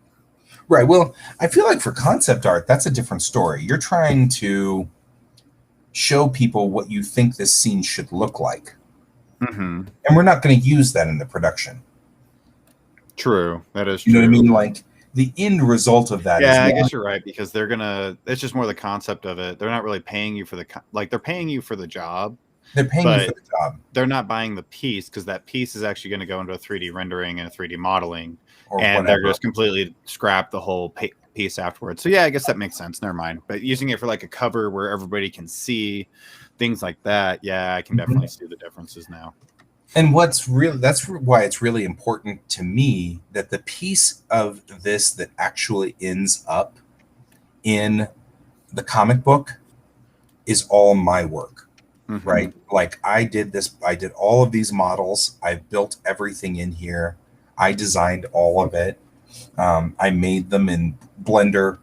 Right. Well, I feel like for concept art, that's a different story. You're trying to show people what you think this scene should look like. Mm-hmm. And we're not going to use that in the production. True. That is You true. know what I mean? Like, the end result of that is Yeah, I not, guess you're right, because it's just more the concept of it. They're not really paying you for they're paying you for the job, they're paying you for but the job. they're not buying the piece, because that piece is actually going to go into a 3D rendering and a 3D modeling, Or and whatever. they're just completely scrap the whole piece afterwards. So yeah, I guess that makes sense. Never mind. But using it for like a cover where everybody can see things like that, yeah, I can definitely see the differences now. And that's why it's really important to me that the piece of this that actually ends up in the comic book is all my work. Mhm. Right? Like, I did all of these models. I built everything in here. I designed all of it. I made them in Blender.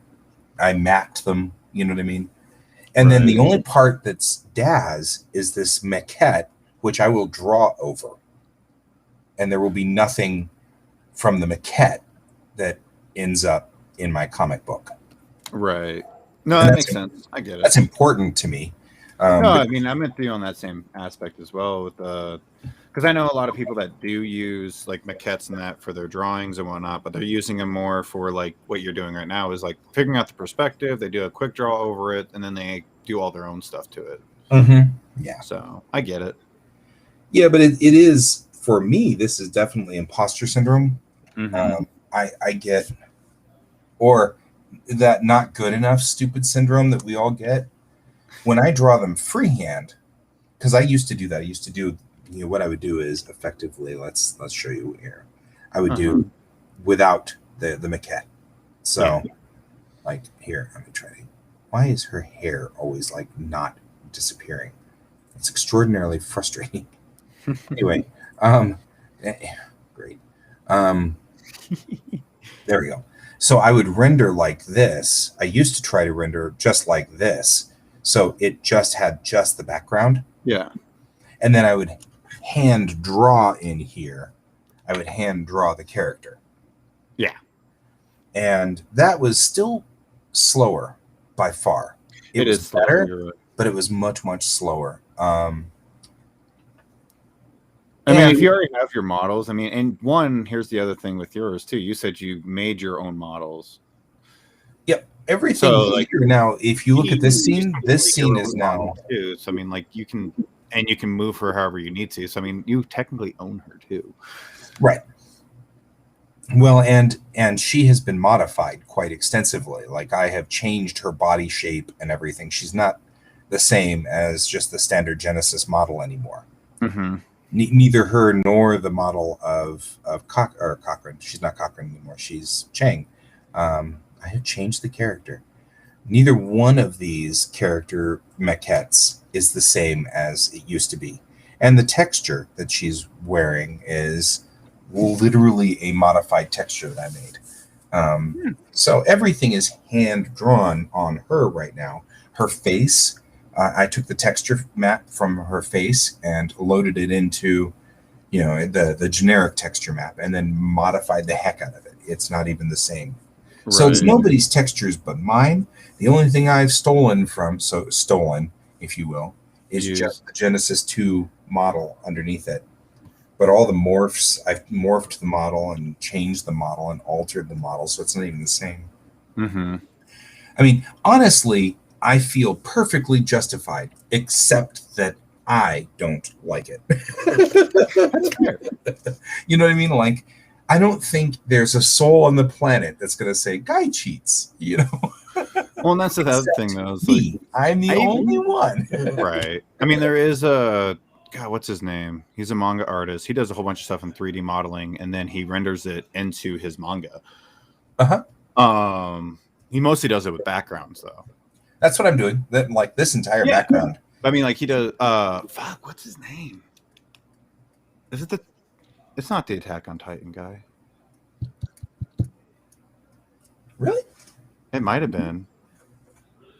I mapped them. You know what I mean? And then the Right. only part that's Daz is this maquette, which I will draw over. And there will be nothing from the maquette that ends up in my comic book. Right. No, And that that's makes sense. I get it. That's important to me. No, But I mean, I'm with you on that same aspect as well, with because I know a lot of people that do use like maquettes and that for their drawings and whatnot, but they're using them more for like what you're doing right now, is like figuring out the perspective. They do a quick draw over it, and then they do all their own stuff to it. Yeah. So I get it. Yeah, but it is, for me, this is definitely imposter syndrome. Mhm. I get, or that not good enough stupid syndrome that we all get when I draw them freehand, because I used to do that. I used to do, what I would do is effectively, let's show you here. I would do without the maquette. So, like, here, let me try to. Why is her hair always like not disappearing? It's extraordinarily frustrating. Anyway, great. There we go. So I would render like this. I used to try to render just like this. So it just had just the background. Yeah. And then I would hand draw in here. I would hand draw the character. Yeah. And that was still slower by far. It was slow, better, you're right. but it was much, much slower. I mean, if you already have your models, I mean, and here's the other thing with yours too. You said you made your own models. Yep. Everything here now, if you look at this scene is now too. So I mean, like, you can move her however you need to. So I mean, you technically own her too. Right. Well, and she has been modified quite extensively. Like, I have changed her body shape and everything. She's not the same as just the standard Genesis model anymore. Mm-hmm. Neither her nor the model of Cochran. She's not Cochran anymore. She's Chang. I have changed the character. Neither one of these character maquettes is the same as it used to be. And the texture that she's wearing is literally a modified texture that I made. So everything is hand drawn on her right now. Her face, I took the texture map from her face and loaded it into, the generic texture map, and then modified the heck out of it. It's not even the same. Right. So it's nobody's textures but mine. The only thing I've stolen, if you will, is just the Genesis 2 model underneath it. But all the morphs, I've morphed the model and changed the model and altered the model, so it's not even the same. Mm-hmm. I mean, honestly, I feel perfectly justified, except that I don't like it. That's fair. You know what I mean? Like, I don't think there's a soul on the planet that's going to say Guy cheats. You know, Well, and that's the other thing, though. Is like, me. I'm the I- only one. right. I mean, there is a God. What's his name? He's a manga artist. He does a whole bunch of stuff in 3D modeling, and then he renders it into his manga. He mostly does it with backgrounds, though. That's what I'm doing. That like this entire Yeah. background. I mean, like he does. Fuck. What's his name? Is it the? It's not the Attack on Titan guy. Really? It might have been.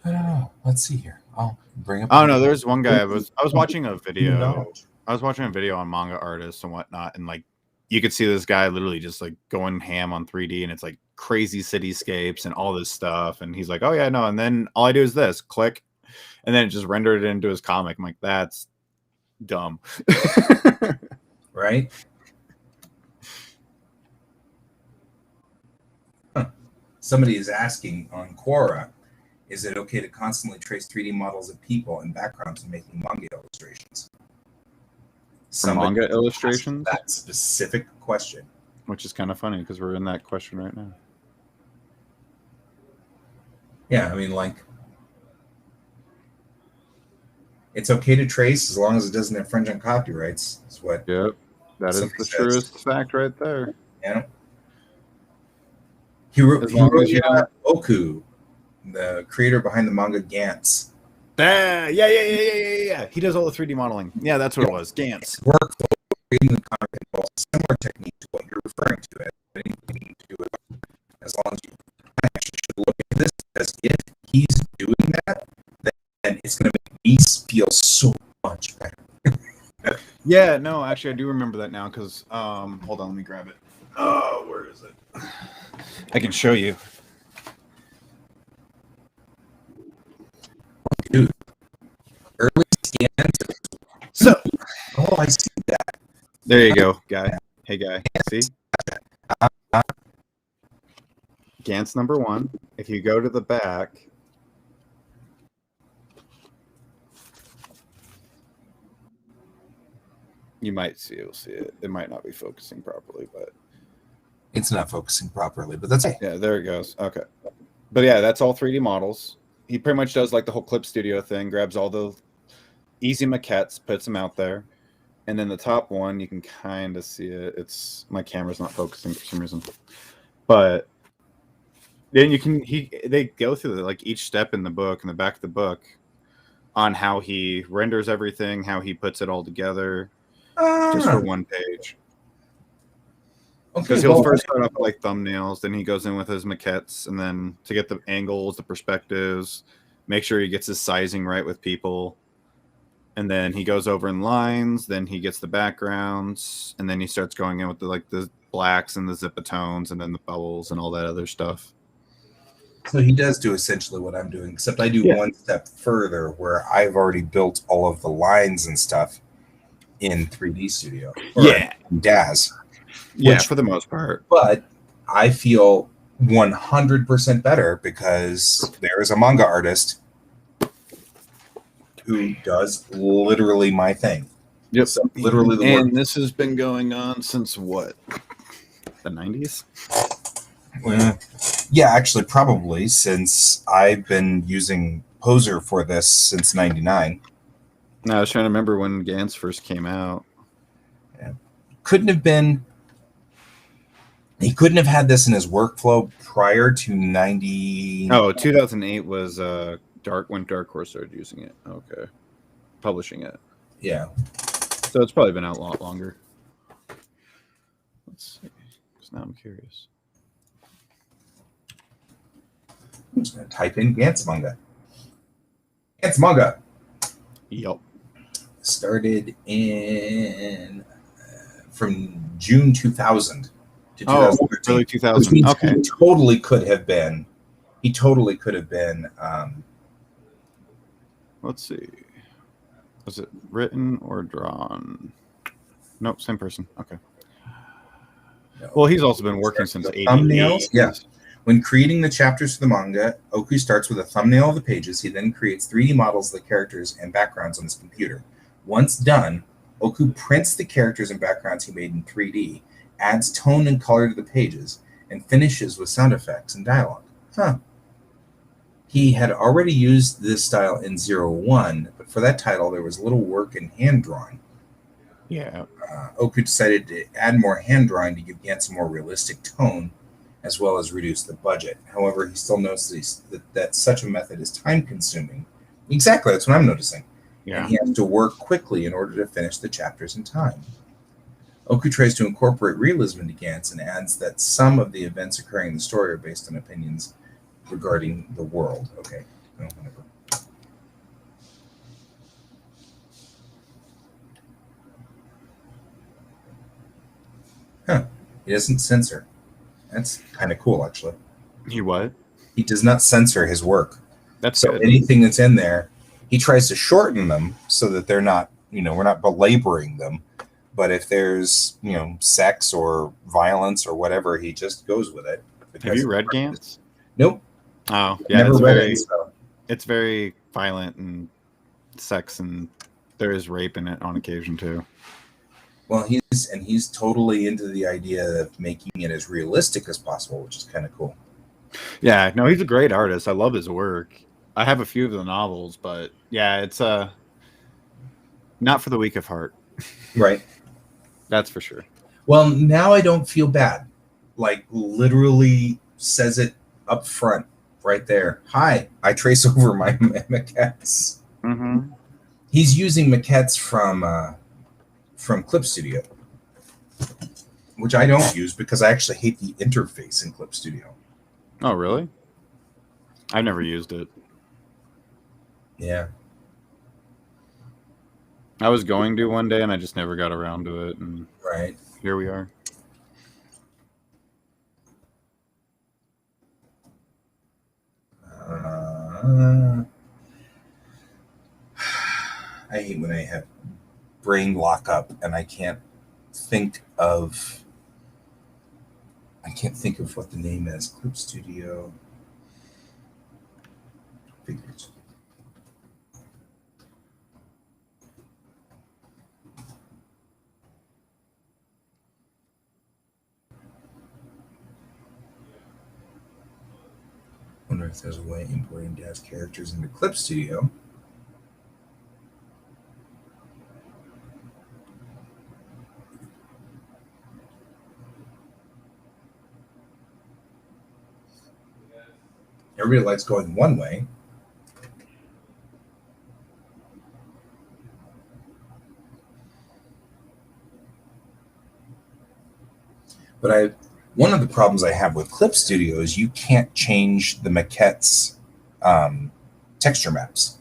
I don't know. Let's see here. I'll bring up. Oh no, there's one guy. I was watching a video. Knowledge. I was watching a video on manga artists and whatnot, and like you could see this guy literally just like going ham on 3D, and it's like crazy cityscapes and all this stuff. And he's like, "Oh yeah, no." And then all I do is this, click, and then it just rendered it into his comic. I'm like, that's dumb. Right? Huh. Somebody is asking on Quora, is it okay to constantly trace 3D models of people and backgrounds when making manga illustrations? Somebody manga asked illustrations? that specific question. Which is kind of funny because we're in that question right now. Yeah, I mean, like, it's okay to trace as long as it doesn't infringe on copyrights. Is what Yep, that is Somebody the says. truest fact right there. you know. As long as you don't- Oku, the creator behind the manga Gantz, Yeah. He does all the 3D modeling. Yeah, that's what it was. Gantz. workflow creating the comic involves a similar technique to what you're referring to it. Anything to do with it. As long as you actually should look at this, because if he's doing that, then it's going to make me feel so much better. Yeah, no, actually, I do remember that now because, hold on, let me grab it. Oh, where is it? I can show you. Dude, early scans. So, Oh, I see that. there you go, guy. Hey, guy. See? Gantz number 1. If you go to the back, you might see it. It might not be focusing properly, but It's not focusing properly, but that's it. yeah, there it goes. Okay. But yeah, that's all 3D models. He pretty much does like the whole Clip Studio thing, grabs all the easy maquettes, puts them out there. And then the top one, you can kind of see it. It's my camera's not focusing for some reason. But then they go through like each step in the book, in the back of the book, on how he renders everything, how he puts it all together, just for one page. Because he'll first start off with like thumbnails, then he goes in with his maquettes, and then to get the angles, the perspectives, make sure he gets his sizing right with people. And then he goes over in lines, then he gets the backgrounds, and then he starts going in with the blacks and the zipatones and then the bubbles and all that other stuff. So he does do essentially what I'm doing, except I do one step further where I've already built all of the lines and stuff in 3D Studio. In DAZ. Yeah, for the most part. But I feel 100% better because there is a manga artist who does literally my thing. Yep. So literally the And work. this has been going on since what? The 90s? Yeah, actually, probably since I've been using Poser for this since '99. No, I was trying to remember when Gantz first came out. Couldn't have been. He couldn't have had this in his workflow prior to 90. Oh, 2008 was when Dark Horse started using it. Okay. Publishing it. Yeah. So it's probably been out a lot longer. Let's see. Because now I'm curious. I'm just going to type in Gantz manga. Gantz manga Yep. started in from June 2000 to Oh, 2013. early Which 2000. means Okay. he totally could have been. He totally could have been. Let's see. Was it written or drawn? Nope, same person. Okay. No. Well, he's also been working since The 88. thumbnails? Yeah. When creating the chapters for the manga, Oku starts with a thumbnail of the pages. He then creates 3D models of the characters and backgrounds on his computer. Once done, Oku prints the characters and backgrounds he made in 3D, adds tone and color to the pages, and finishes with sound effects and dialogue. Huh. He had already used this style in 01, but for that title there was little work in hand drawing. Yeah. Oku decided to add more hand drawing to give Gantz a more realistic tone, as well as reduce the budget. However, he still notes that such a method is time-consuming. Exactly, that's what I'm noticing. Yeah. And he has to work quickly in order to finish the chapters in time. Oku tries to incorporate realism into Gantz and adds that some of the events occurring in the story are based on opinions regarding the world. Okay, no, whatever. Huh. He doesn't censor. That's kind of cool, actually. He what? He does not censor his work. That's So good. anything that's in there, he tries to shorten them so that they're not, we're not belaboring them. But if there's, sex or violence or whatever, he just goes with it. Have you read Gantz? Nope. Oh, yeah. Never It's read very, it. So. it's very violent and sex, and there is rape in it on occasion too. Well, he's totally into the idea of making it as realistic as possible, which is kind of cool. Yeah, no, he's a great artist. I love his work. I have a few of the novels, but yeah, it's not for the weak of heart. Right. That's for sure. Well, now I don't feel bad. Like, literally says it up front, right there. Hi, I trace over my maquettes. Mm-hmm. He's using maquettes from Clip Studio, which I don't use because I actually hate the interface in Clip Studio. Oh, really? I've never used it. Yeah. I was going to one day, and I just never got around to it, and Right. here we are. I hate when I have brain lock up and I can't think of what the name is. Clip Studio figures. Wonder if there's a way importing Dad's characters into Clip Studio. Everybody likes going one way. But one of the problems I have with Clip Studio is you can't change the maquettes texture maps.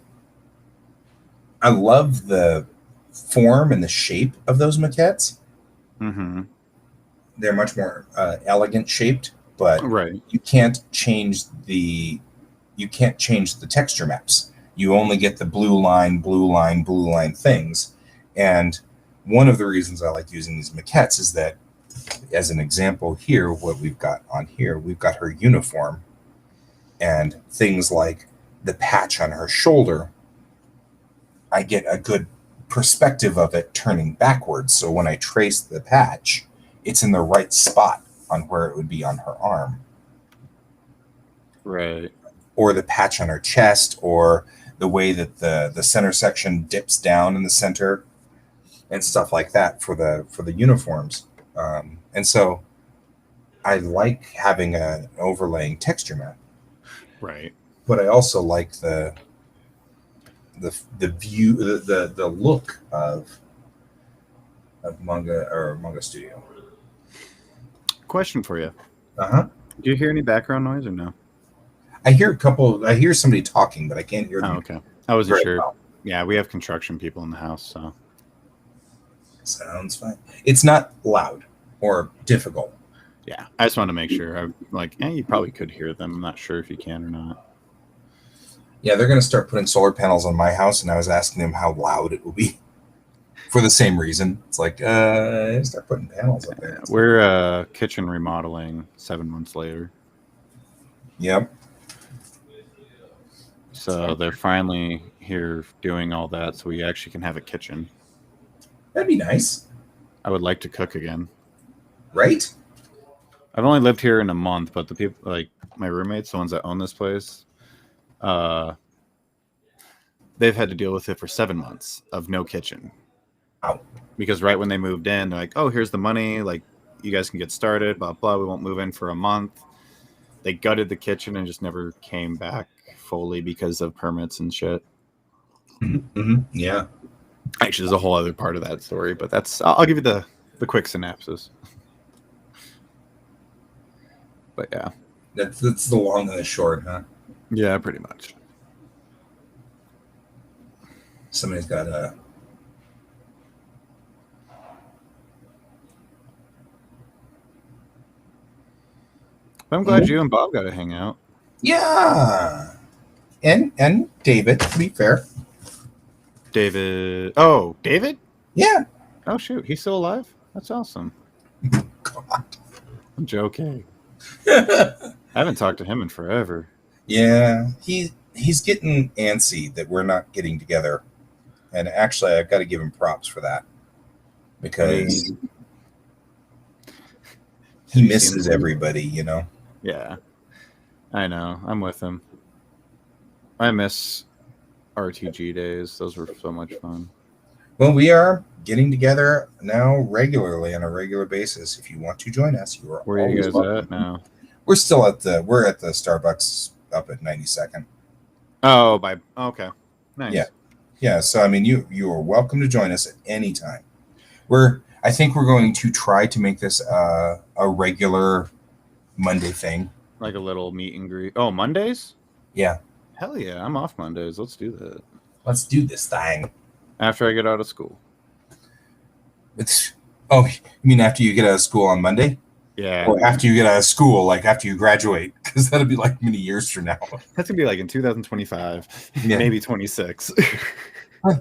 I love the form and the shape of those maquettes. Mm-hmm. They're much more elegant shaped, but Right. you can't change the texture maps. You only get the blue line, blue line, blue line things. And one of the reasons I like using these maquettes is that, as an example here, what we've got on here, we've got her uniform and things like the patch on her shoulder. I get a good perspective of it turning backwards. So when I trace the patch, it's in the right spot on where it would be on her arm. Right. Or the patch on her chest, or the way that the center section dips down in the center and stuff like that for the uniforms. And so I like having an overlaying texture map. Right. But I also like the view, the look of Manga Studio. Question for you. Uh-huh. Do you hear any background noise or no? I hear somebody talking, but I can't hear them. Oh, okay. I wasn't very sure. well. Yeah, we have construction people in the house, so. Sounds fine. It's not loud or difficult. Yeah, I just wanted to make sure. I'm like, you probably could hear them. I'm not sure if you can or not. Yeah, they're going to start putting solar panels on my house, and I was asking them how loud it will be for the same reason. It's like, start putting panels up there. We're kitchen remodeling 7 months later. Yep. So they're finally here doing all that, so we actually can have a kitchen. That'd be nice, I would like to cook again. right? I've only lived here in a month, but the people, like my roommates, the ones that own this place, they've had to deal with it for 7 months of no kitchen. Wow. Because right when they moved in, they're like, "Oh, here's the money. Like, you guys can get started. Blah blah. We won't move in for a month." They gutted the kitchen and just never came back fully because of permits and shit. Mm-hmm. Yeah. Actually, there's a whole other part of that story, but I'll give you the quick synopsis. But yeah, That's the long and the short, huh? yeah, pretty much. Somebody's got a. But I'm glad you and Bob got to hang out. Yeah. And David, to be fair. David. Oh, David? Yeah. Oh, shoot. He's still alive? That's awesome. God. I'm joking. I haven't talked to him in forever. Yeah. He's getting antsy that we're not getting together. And actually, I've got to give him props for that. Because he misses everybody, you know? Yeah. I know. I'm with him. I miss RTG days. Those were so much fun. Well, we are getting together now regularly on a regular basis. If you want to join us, you are Where are you always guys welcome. at now? We're still at the Starbucks up at 92nd. Oh, okay. Nice. Yeah. Yeah, so I mean you are welcome to join us at any time. I think we're going to try to make this a regular Monday thing. Like a little meet and greet. Oh, Mondays? Yeah. Hell yeah, I'm off Mondays. Let's do that. Let's do this thing. After I get out of school. You mean after you get out of school on Monday? Yeah. Or after you get out of school, like after you graduate? Because that'll be like many years from now. That's going to be like in 2025, Yeah. maybe 26.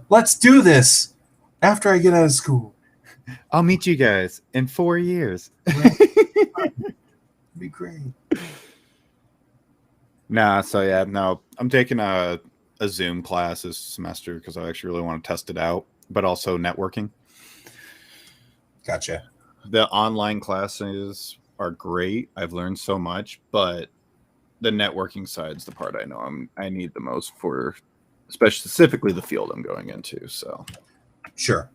Let's do this after I get out of school. I'll meet you guys in 4 years. It'd be great. Nah, so yeah, no, I'm taking a Zoom class this semester because I actually really want to test it out, but also networking. Gotcha. The online classes are great. I've learned so much, but the networking side's the part I know I need the most for, specifically the field I'm going into. So Sure.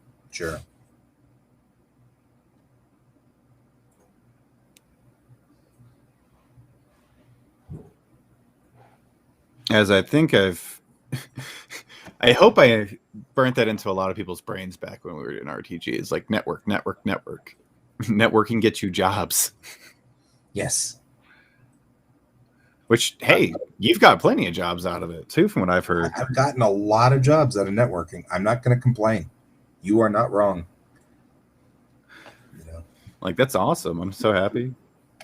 as I think I hope I burnt that into a lot of people's brains back when we were in RTGs, like network. Networking gets you jobs. Yes. Which, hey, you've got plenty of jobs out of it too, from what I've heard. I've gotten a lot of jobs out of networking. I'm not going to complain. You are not wrong. You know? Like, that's awesome. I'm so happy.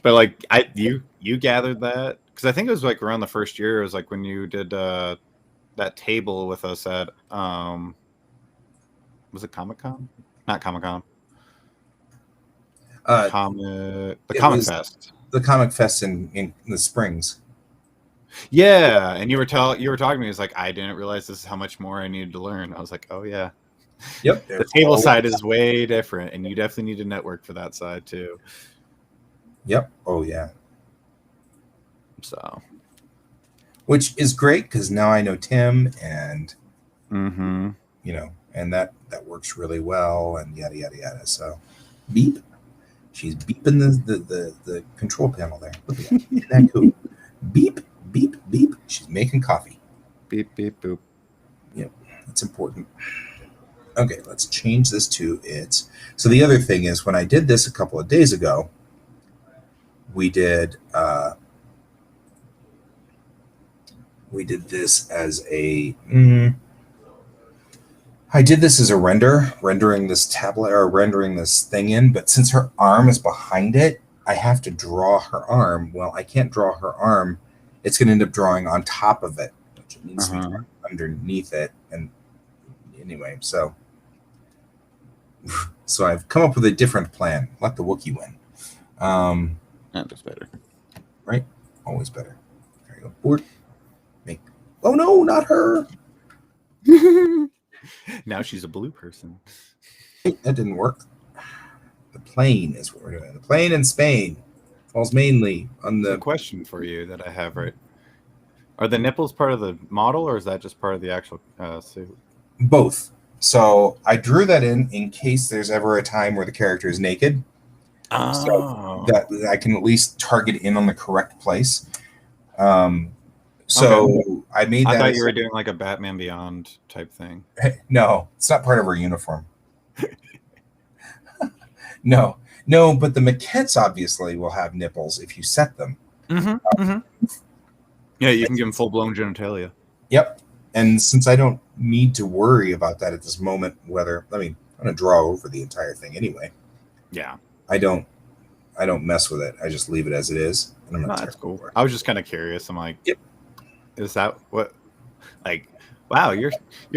But like, you gathered that because I think it was like around the first year. It was like when you did that table with us at was it Comic-Con? Not Comic-Con. It Comic was Fest. The Comic Fest in the Springs. Yeah, and you were talking to me. It's like, I didn't realize this is how much more I needed to learn. I was like, oh yeah. Yep. The table side is way different, and you definitely need to network for that side too. Yep. Oh yeah. So, which is great because now I know Tim, and mm-hmm. you know, and that works really well, and yada yada yada. So, beep. She's beeping the control panel there. Look at that. Isn't that cool? Beep, beep, beep. She's making coffee. Beep, beep, boop. Yep, that's important. Okay, let's change this to its. So the other thing is, when I did this a couple of days ago, we did this as a. I did this as a rendering this tablet or rendering this thing in, but since her arm is behind it, I have to draw her arm. Well, I can't draw her arm. It's going to end up drawing on top of it, which needs to be underneath it. And anyway, so I've come up with a different plan. Let the Wookiee win. That's better. Right? Always better. There you go. Board. Make. Oh no, not her. Now she's a blue person. Hey, that didn't work. The plane is what we're doing. The plane in Spain falls mainly on The the question for you that I have right: are the nipples part of the model, or is that just part of the actual suit? both. So I drew that in case there's ever a time where the character is naked, Oh, that I can at least target in on the correct place. So I made I that. thought as- you were doing like a Batman Beyond type thing. No, it's not part of her uniform. No, no, but the maquettes obviously will have nipples if you set them. Yeah, you can give him full blown genitalia. Yep. And since I don't need to worry about that at this moment, whether I'm gonna draw over the entire thing anyway. Yeah, I don't mess with it. I just leave it as it is. And I'm no, not that's terrible cool. for it. I was just kind of curious. I'm like, Yep. Is that what? Like, wow, your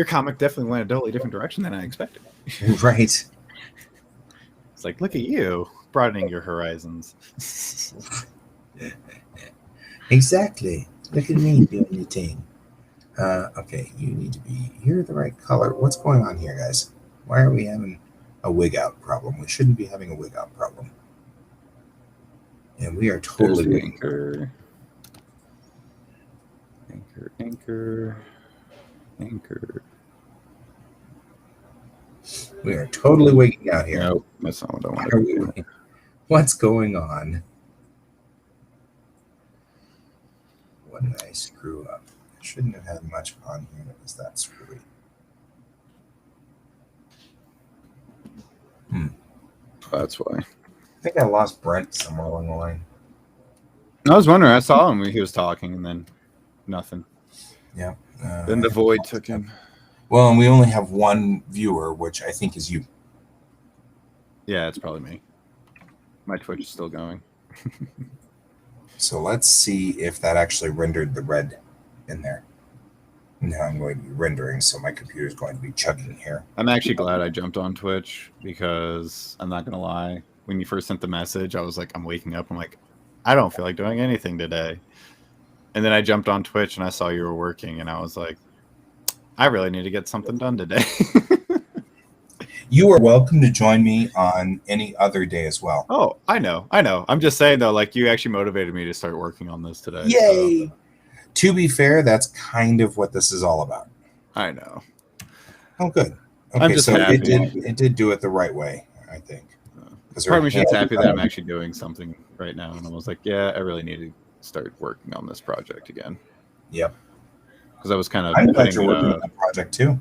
comic definitely went a totally different direction than I expected. Right. It's like, look at you broadening your horizons. Exactly. Look at me doing the thing. Okay, you need to be. You're the right color. What's going on here, guys? Why are we having a wig out problem? We shouldn't be having a wig out problem. And we are totally There's the wigging. anchor. We are totally wigging out here. Nope, that's not what I Why wanted are to do. we- What's going on? What did I screw up? I shouldn't have had much on here that was that screwy. That's why. I think I lost Brent somewhere along the line. I was wondering. I saw him when he was talking, and then nothing. Yeah. Then the void took him. Well, and we only have one viewer, which I think is you. Yeah, it's probably me. My Twitch is still going. So let's see if that actually rendered the red in there. Now I'm going to be rendering, so my computer is going to be chugging here. I'm actually glad I jumped on Twitch because I'm not gonna lie. When you first sent the message, I was like, I'm waking up. I'm like, I don't feel like doing anything today. And then I jumped on Twitch and I saw you were working, and I was like, I really need to get something done today. You are welcome to join me on any other day as well. Oh, I know. I'm just saying though, like you actually motivated me to start working on this today. Yay! So, To be fair, that's kind of what this is all about. I know. Oh, good. Okay, I'm just so happy. it did do it the right way, I think. 'Cause Part of me her is hand- happy that I'm actually doing something right now, and I was like, yeah, I really need to start working on this project again. Yep. Because I was kind of I'm glad putting you're working on that project too.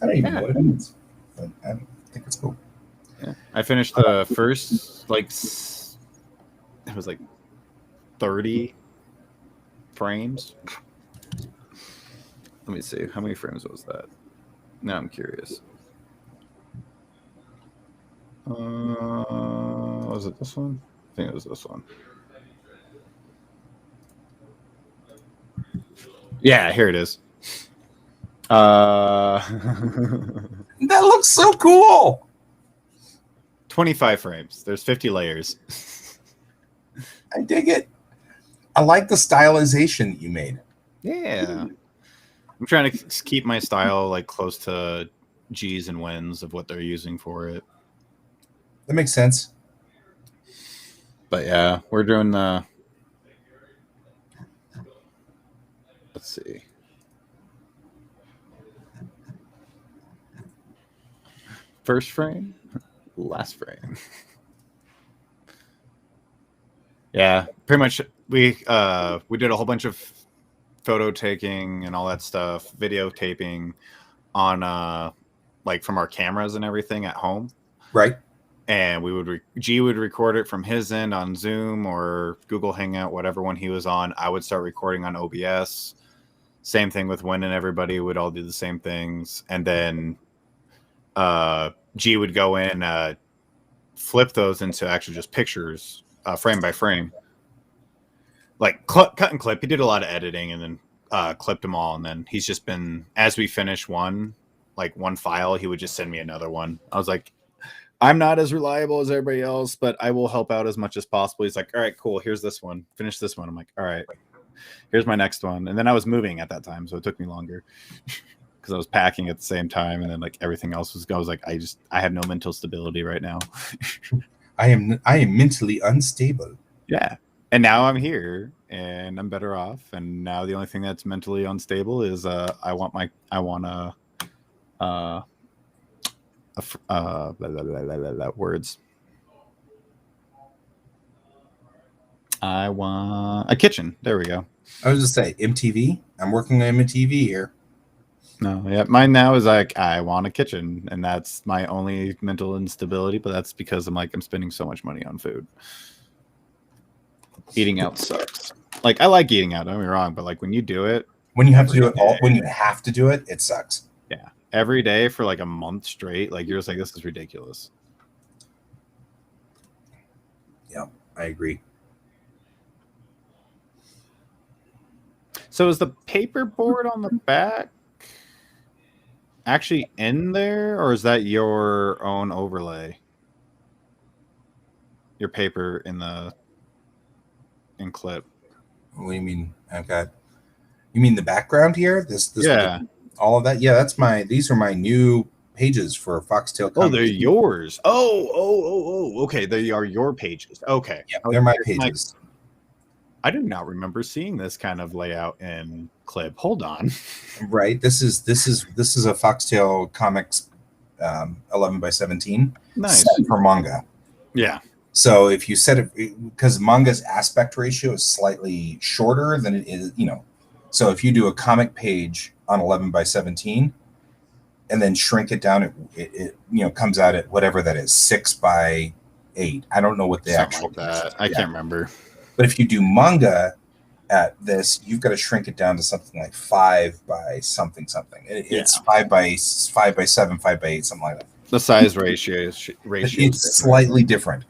I don't even Yeah. know what it means, but I think it's cool. Yeah. I finished the first it was like 30 frames. Let me see. How many frames was that? Now I'm curious. Was it this one? I think it was this one. Yeah, here it is. That looks so cool. 25 frames. There's 50 layers. I dig it. I like the stylization that you made. Yeah. I'm trying to keep my style like close to G's and Wins of what they're using for it. That makes sense. But yeah, we're doing the. Let's see. First frame, last frame. Yeah, pretty much. We did a whole bunch of photo taking and all that stuff, videotaping on like from our cameras and everything at home. Right. And we would G would record it from his end on Zoom or Google Hangout, whatever one he was on. I would start recording on OBS. Same thing with Win and everybody would all do the same things. And then G would go in, flip those into actually just pictures, frame by frame. Like cut and clip. He did a lot of editing and then clipped them all. And then he's just been, as we finish one file, he would just send me another one. I was like, I'm not as reliable as everybody else, but I will help out as much as possible. He's like, all right, cool. Here's this one. Finish this one. I'm like, all right, here's my next one. And then I was moving at that time, so it took me longer because because I was packing at the same time, and then like everything else was. I was like, I have no mental stability right now. I am mentally unstable. Yeah, and now I'm here, and I'm better off. And now the only thing that's mentally unstable is I want words. I want a kitchen. There we go. I was just say MTV. I'm working on MTV here. No, yeah, mine now is like I want a kitchen, and that's my only mental instability. But that's because I'm spending so much money on food. Eating out sucks. Like I like eating out. Don't get me wrong, but like when you do it, When you have to do it when you have to do it, it sucks. yeah, every day for like a month straight, like you're just like, this is ridiculous. Yeah, I agree. So is the paperboard on the back actually in there, or is that your own overlay? Your paper in clip. What do you mean? Okay. You mean the background here? This Yeah. all of that? Yeah, these are my new pages for Foxtail Oh, Comics. they're yours. Oh. Okay, they are your pages. Okay. Yeah, they're my pages. I do not remember seeing this kind of layout in clip. Hold on. Right. This is a Foxtail Comics 11 by 17 Nice. set for manga. Yeah. So if you set it, because manga's aspect ratio is slightly shorter than it is, so if you do a comic page on 11 by 17 and then shrink it down, it comes out at whatever that is, 6 by 8. I don't know what the Something actual like that. I can't remember. But if you do manga at this, you've got to shrink it down to something like 5 by something. It's 5 by 7, 5 by 8, something like that. The size ratio is It's slightly different.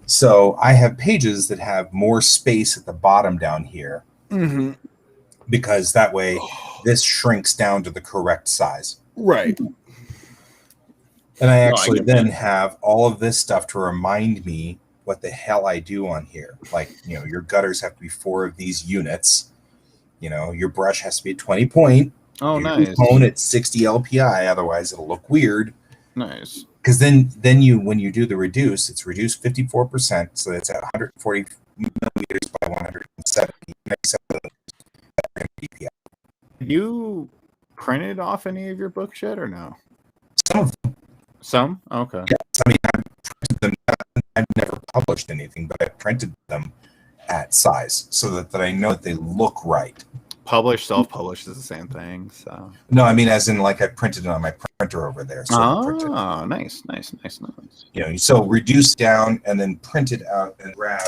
So I have pages that have more space at the bottom down here, because that way this shrinks down to the correct size. Right. And I actually then have all of this stuff to remind me what the hell I do on here. Like, your gutters have to be 4 of these units. Your brush has to be at 20 point. Oh, your nice. Tone at 60 LPI, otherwise it'll look weird. Nice. Because then when you do the reduce, it's reduced 54%, so it's at 140 millimeters by 170 DPI. You printed off any of your books yet, or no? Some of them, Some? Okay. yes. I mean, I've printed them. I've never published anything, but I printed them at size so that I know that they look right. Published, self-published is the same thing. So. No, I mean, as in like I printed it on my printer over there. So Nice. So reduce down and then print it out and grab,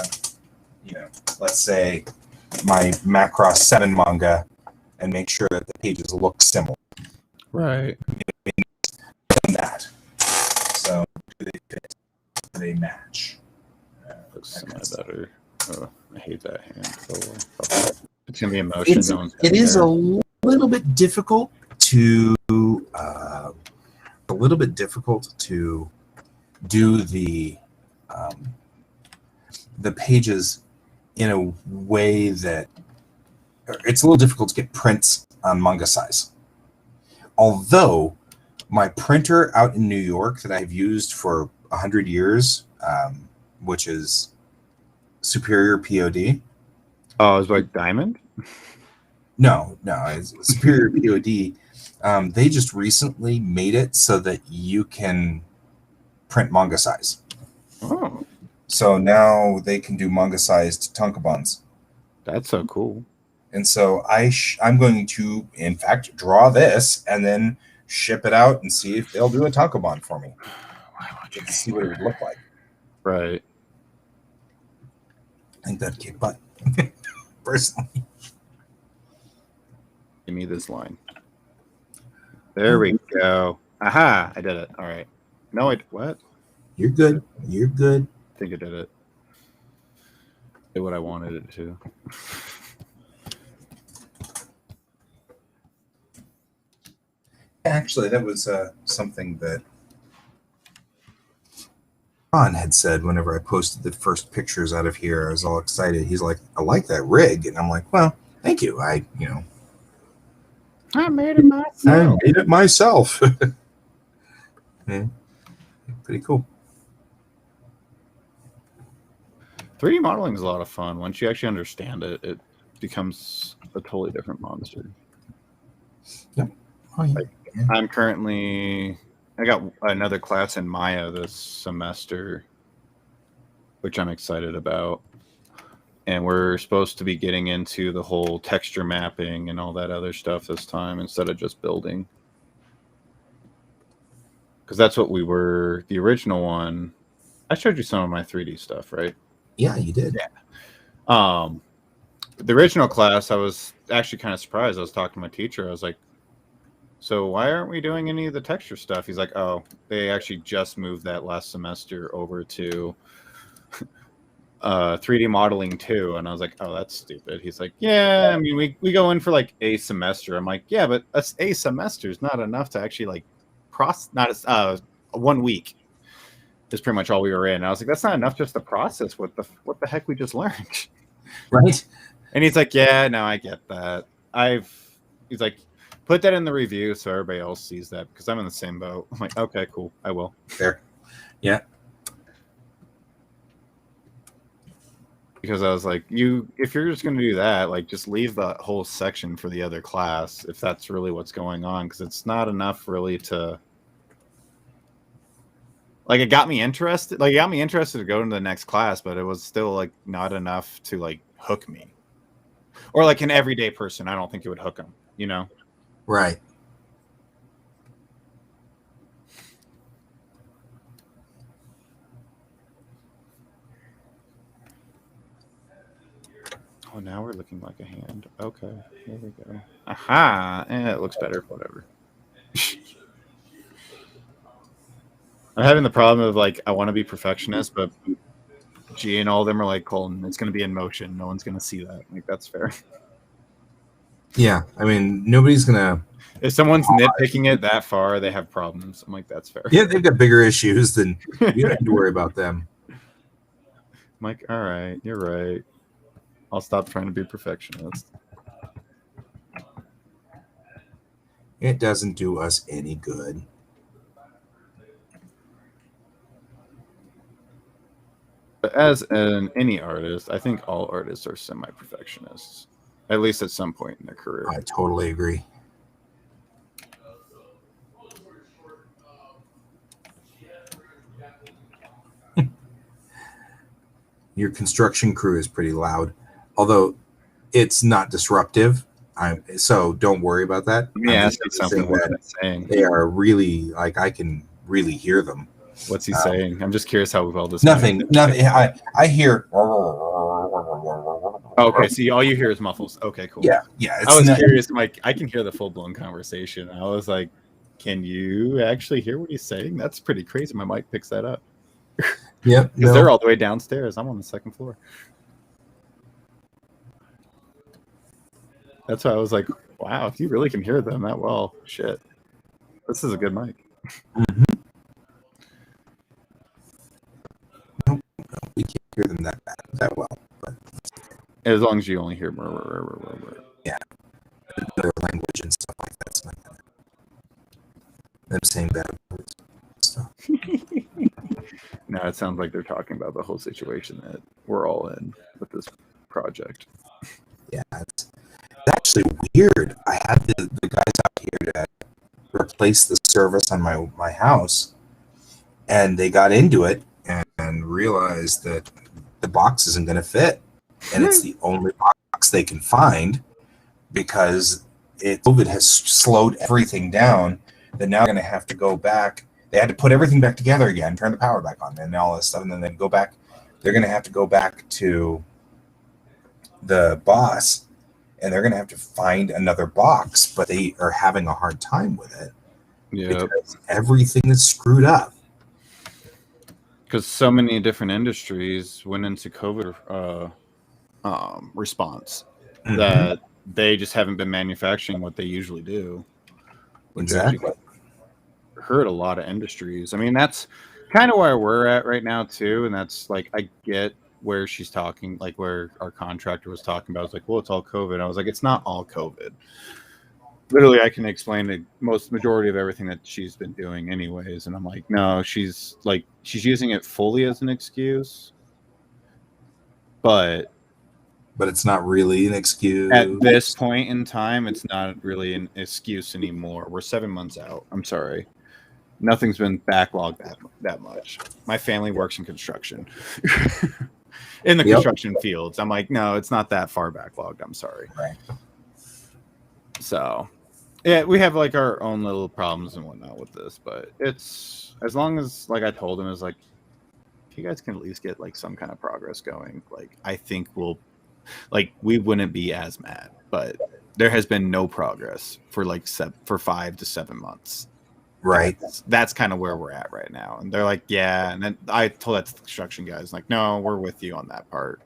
let's say my Macross 7 manga and make sure that the pages look similar. Right. And that. So do they fit? Do they match? Looks semi better. Oh, I hate that hand. So, it's gonna be emotion. It is a little bit difficult to do the pages in a way that it's a little difficult to get prints on manga size. Although my printer out in New York that I've used for 100 years, which is Superior POD. Oh, it's like Diamond? No, it's Superior POD. They just recently made it so that you can print manga size. Oh, So now they can do manga-sized tankobons. that's so cool. And so I'm going to, in fact, draw this and then ship it out and see if they'll do a tankobon for me. Just to see what it would look like. Right. I think that'd kick butt, personally. Give me this line. There we go. Aha! I did it. All right. No, what? You're good. You're good. I think I did it. Did what I wanted it to. Actually, that was something that Ron had said whenever I posted the first pictures out of here. I was all excited. He's like, I like that rig. And I'm like, well, thank you. I made it I myself. made it myself. Yeah, pretty cool. 3D modeling is a lot of fun. Once you actually understand it, it becomes a totally different monster. Oh, yeah. I'm currently, I got another class in Maya this semester, which I'm excited about. And we're supposed to be getting into the whole texture mapping and all that other stuff this time instead of just building. Because that's what we were, the original one. I showed you some of my 3D stuff, right? Yeah, you did. The original class, I was actually kind of surprised. I was talking to my teacher. I was like, so why aren't we doing any of the texture stuff? He's like, oh, they actually just moved that last semester over to 3D modeling too. And I was like, oh, that's stupid. He's like, yeah, I mean, we go in for like a semester. I'm like, yeah, but a semester is not enough to actually like not 1 week is pretty much all we were in. And I was like, that's not enough just to process what the heck we just learned. Right. And he's like, yeah, no, I get that. He's like, put that in the review so everybody else sees that because I'm in the same boat. I'm like, okay, cool, I will. Fair. Yeah. Because I was like, if you're just going to do that, like, just leave the whole section for the other class if that's really what's going on, because it's not enough really to. Like, it got me interested. Like, it got me interested to go into the next class, but it was still like not enough to like hook me. Or like an everyday person, I don't think it would hook them. You know. Right. Oh, now we're looking like a hand. Okay, here we go. Aha! It looks better. Whatever. I'm having the problem of like I want to be perfectionist, but G and all of them are like, Colton, it's going to be in motion. No one's going to see that. Like, that's fair. Yeah, I mean, nobody's gonna. If someone's nitpicking it that far, they have problems. I'm like, that's fair. Yeah, they've got bigger issues than you don't have to worry about them. I'm like, all right, you're right. I'll stop trying to be perfectionist. It doesn't do us any good. But as any artist, I think all artists are semi-perfectionists, at least at some point in their career. I totally agree. Your construction crew is pretty loud, although it's not disruptive. So don't worry about that. Yeah, I'm say just something. saying What's that he saying? they are really like I can really hear them. What's he saying? I'm just curious how well this. Nothing. I hear. Okay, see, all you hear is muffles. Okay, cool. Yeah. I was curious. Like, I can hear the full blown conversation. I was like, can you actually hear what he's saying? That's pretty crazy. My mic picks that up. Yep. Because they're all the way downstairs. I'm on the second floor. That's why I was like, wow, if you really can hear them that well, shit. This is a good mic. Mm-hmm. Nope, we can't hear them that well. But as long as you only hear yeah, their language and stuff like that. So them saying bad words. Stuff. No, it sounds like they're talking about the whole situation that we're all in with this project. Yeah, it's actually weird. I had the guys out here to replace the service on my house, and they got into it and realized that the box isn't going to fit, and it's the only box they can find because COVID has slowed everything down. That now going to have to go back. They had to put everything back together again, turn the power back on, and all this stuff, and then they go back. They're going to have to go back to the boss, and they're going to have to find another box, but they are having a hard time with it. Yeah, because everything is screwed up. Because so many different industries went into COVID response that they just haven't been manufacturing what they usually do. Exactly. Hurt a lot of industries. I mean, that's kind of where we're at right now too, and that's like I get where she's talking, like where our contractor was talking about. It's like, well, it's all COVID. I was like, it's not all COVID. literally I can explain the majority of everything that she's been doing anyways, and I'm like, no, she's using it fully as an excuse, but it's not really an excuse. at this point in time, it's not really an excuse anymore. We're 7 months out. I'm sorry. Nothing's been backlogged that much. My family works in construction. In the construction fields. I'm like, no, it's not that far backlogged. I'm sorry. Right. So, yeah, we have like our own little problems and whatnot with this, but it's as long as, like I told him, is like, if you guys can at least get like some kind of progress going, like I think we wouldn't be as mad. But there has been no progress for like 5 to 7 months. Right. That's kind of where we're at right now. And they're like, yeah. And then I told that to the construction guys, like, no, we're with you on that part.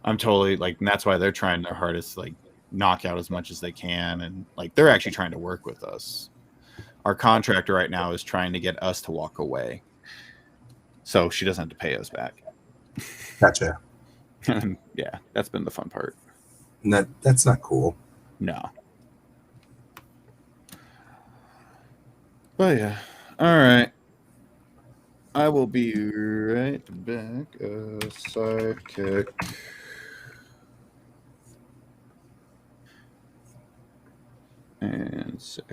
I'm totally like, and that's why they're trying their hardest to like knock out as much as they can. And like, they're actually trying to work with us. Our contractor right now is trying to get us to walk away, so she doesn't have to pay us back. Gotcha. Yeah, that's been the fun part. That's not cool. No. But yeah, all right. I will be right back. Sidekick. And save.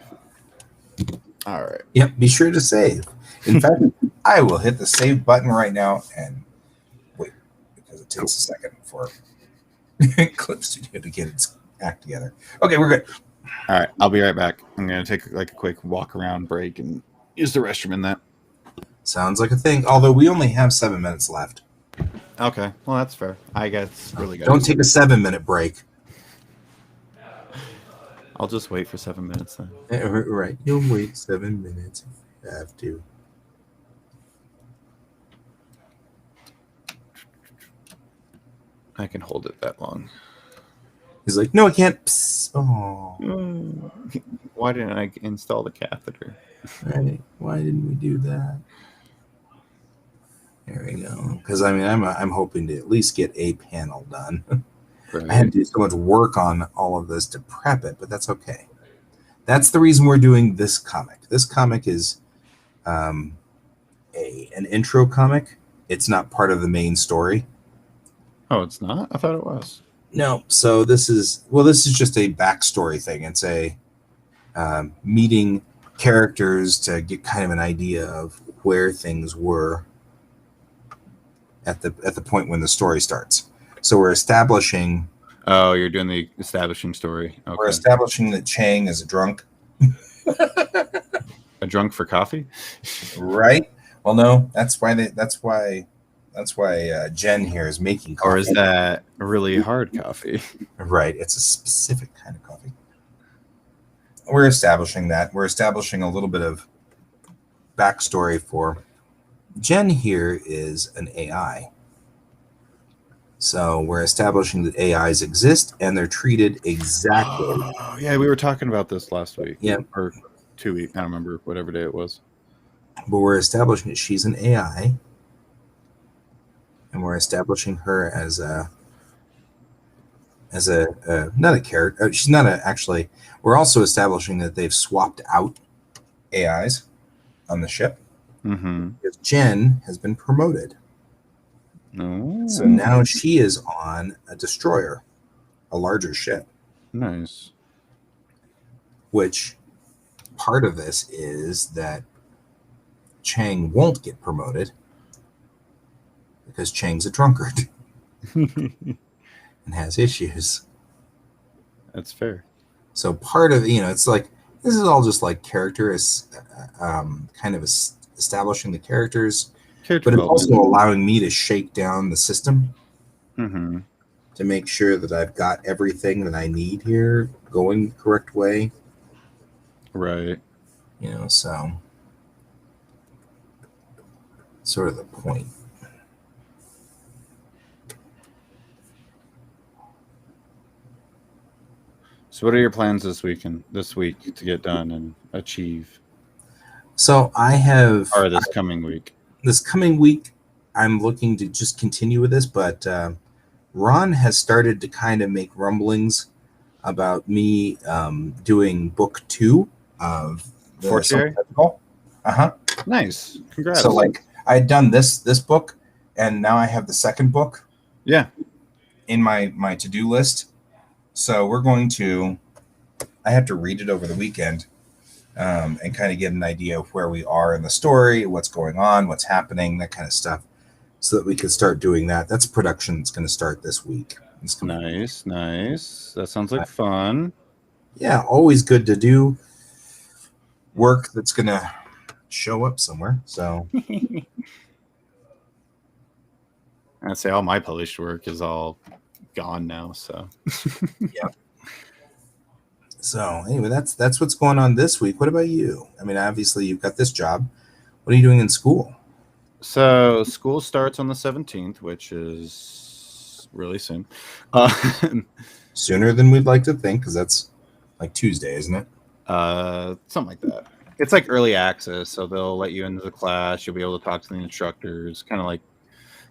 All right. Yep, be sure to save. In fact, I will hit the save button right now and wait, because it takes a second for Clip Studio to get its act together. Okay, we're good. All right, I'll be right back. I'm going to take like a quick walk around break and use the restroom in that. Sounds like a thing, although we only have 7 minutes left. Okay, well, that's fair. I guess really good. Don't take a 7-minute break. I'll just wait for 7 minutes then. Right, you'll wait 7 minutes if you have to. I can hold it that long. He's like, no, I can't. Psst. Oh, Why didn't I install the catheter? right. Why didn't we do that? There we go. Because I mean, I'm hoping to at least get a panel done. Right. I had to do so much work on all of this to prep it, but that's okay. That's the reason we're doing this comic. This comic is an intro comic. It's not part of the main story. Oh, it's not? I thought it was. No. So this is just a backstory thing. It's a meeting characters to get kind of an idea of where things were at the point when the story starts. So we're establishing. Oh, you're doing the establishing story. Okay. We're establishing that Chang is a drunk. A drunk for coffee? Right. Well, no. That's why Jen here is making coffee. Or is that really hard coffee? Right. It's a specific kind of coffee. We're establishing that. We're establishing a little bit of backstory for Jen here is an AI. So we're establishing that AIs exist and they're treated exactly. Oh, yeah, we were talking about this last week. Yeah. Or 2 weeks. I don't remember whatever day it was. But we're establishing that she's an AI. And we're establishing her as not a character. She's not actually. We're also establishing that they've swapped out AIs on the ship. Mm-hmm. Because Jen has been promoted. Oh. So now she is on a destroyer, a larger ship. Nice. Which part of this is that Chang won't get promoted because Chang's a drunkard and has issues. That's fair. So part of, it's like, this is all just like character is kind of establishing the characters, Character but it's also development. allowing me to shake down the system Mm-hmm. to make sure that I've got everything that I need here going the correct way. Right. So sort of the point. So what are your plans this week to get done and achieve? So I have Or this coming week? This coming week, I'm looking to just continue with this, but Ron has started to kind of make rumblings about me doing book 2 of the Fortier? Uh-huh. Nice. Congrats. So like I had done this book, and now I have the second book yeah. in my to-do list. So we're going to, I have to read it over the weekend, and kind of get an idea of where we are in the story, what's going on, what's happening, that kind of stuff, so that we can start doing that. That's production that's going to start this week. It's gonna be- Nice. That sounds like fun. yeah, always good to do work that's going to show up somewhere. So I'd say all my published work is all gone now. So so anyway, that's what's going on this week. What about you? I mean, obviously you've got this job. What are you doing in school? So school starts on the 17th, which is really soon. Sooner than we'd like to think, because that's like Tuesday, isn't it? Something like that. It's like early access, so they'll let you into the class. You'll be able to talk to the instructors, kind of like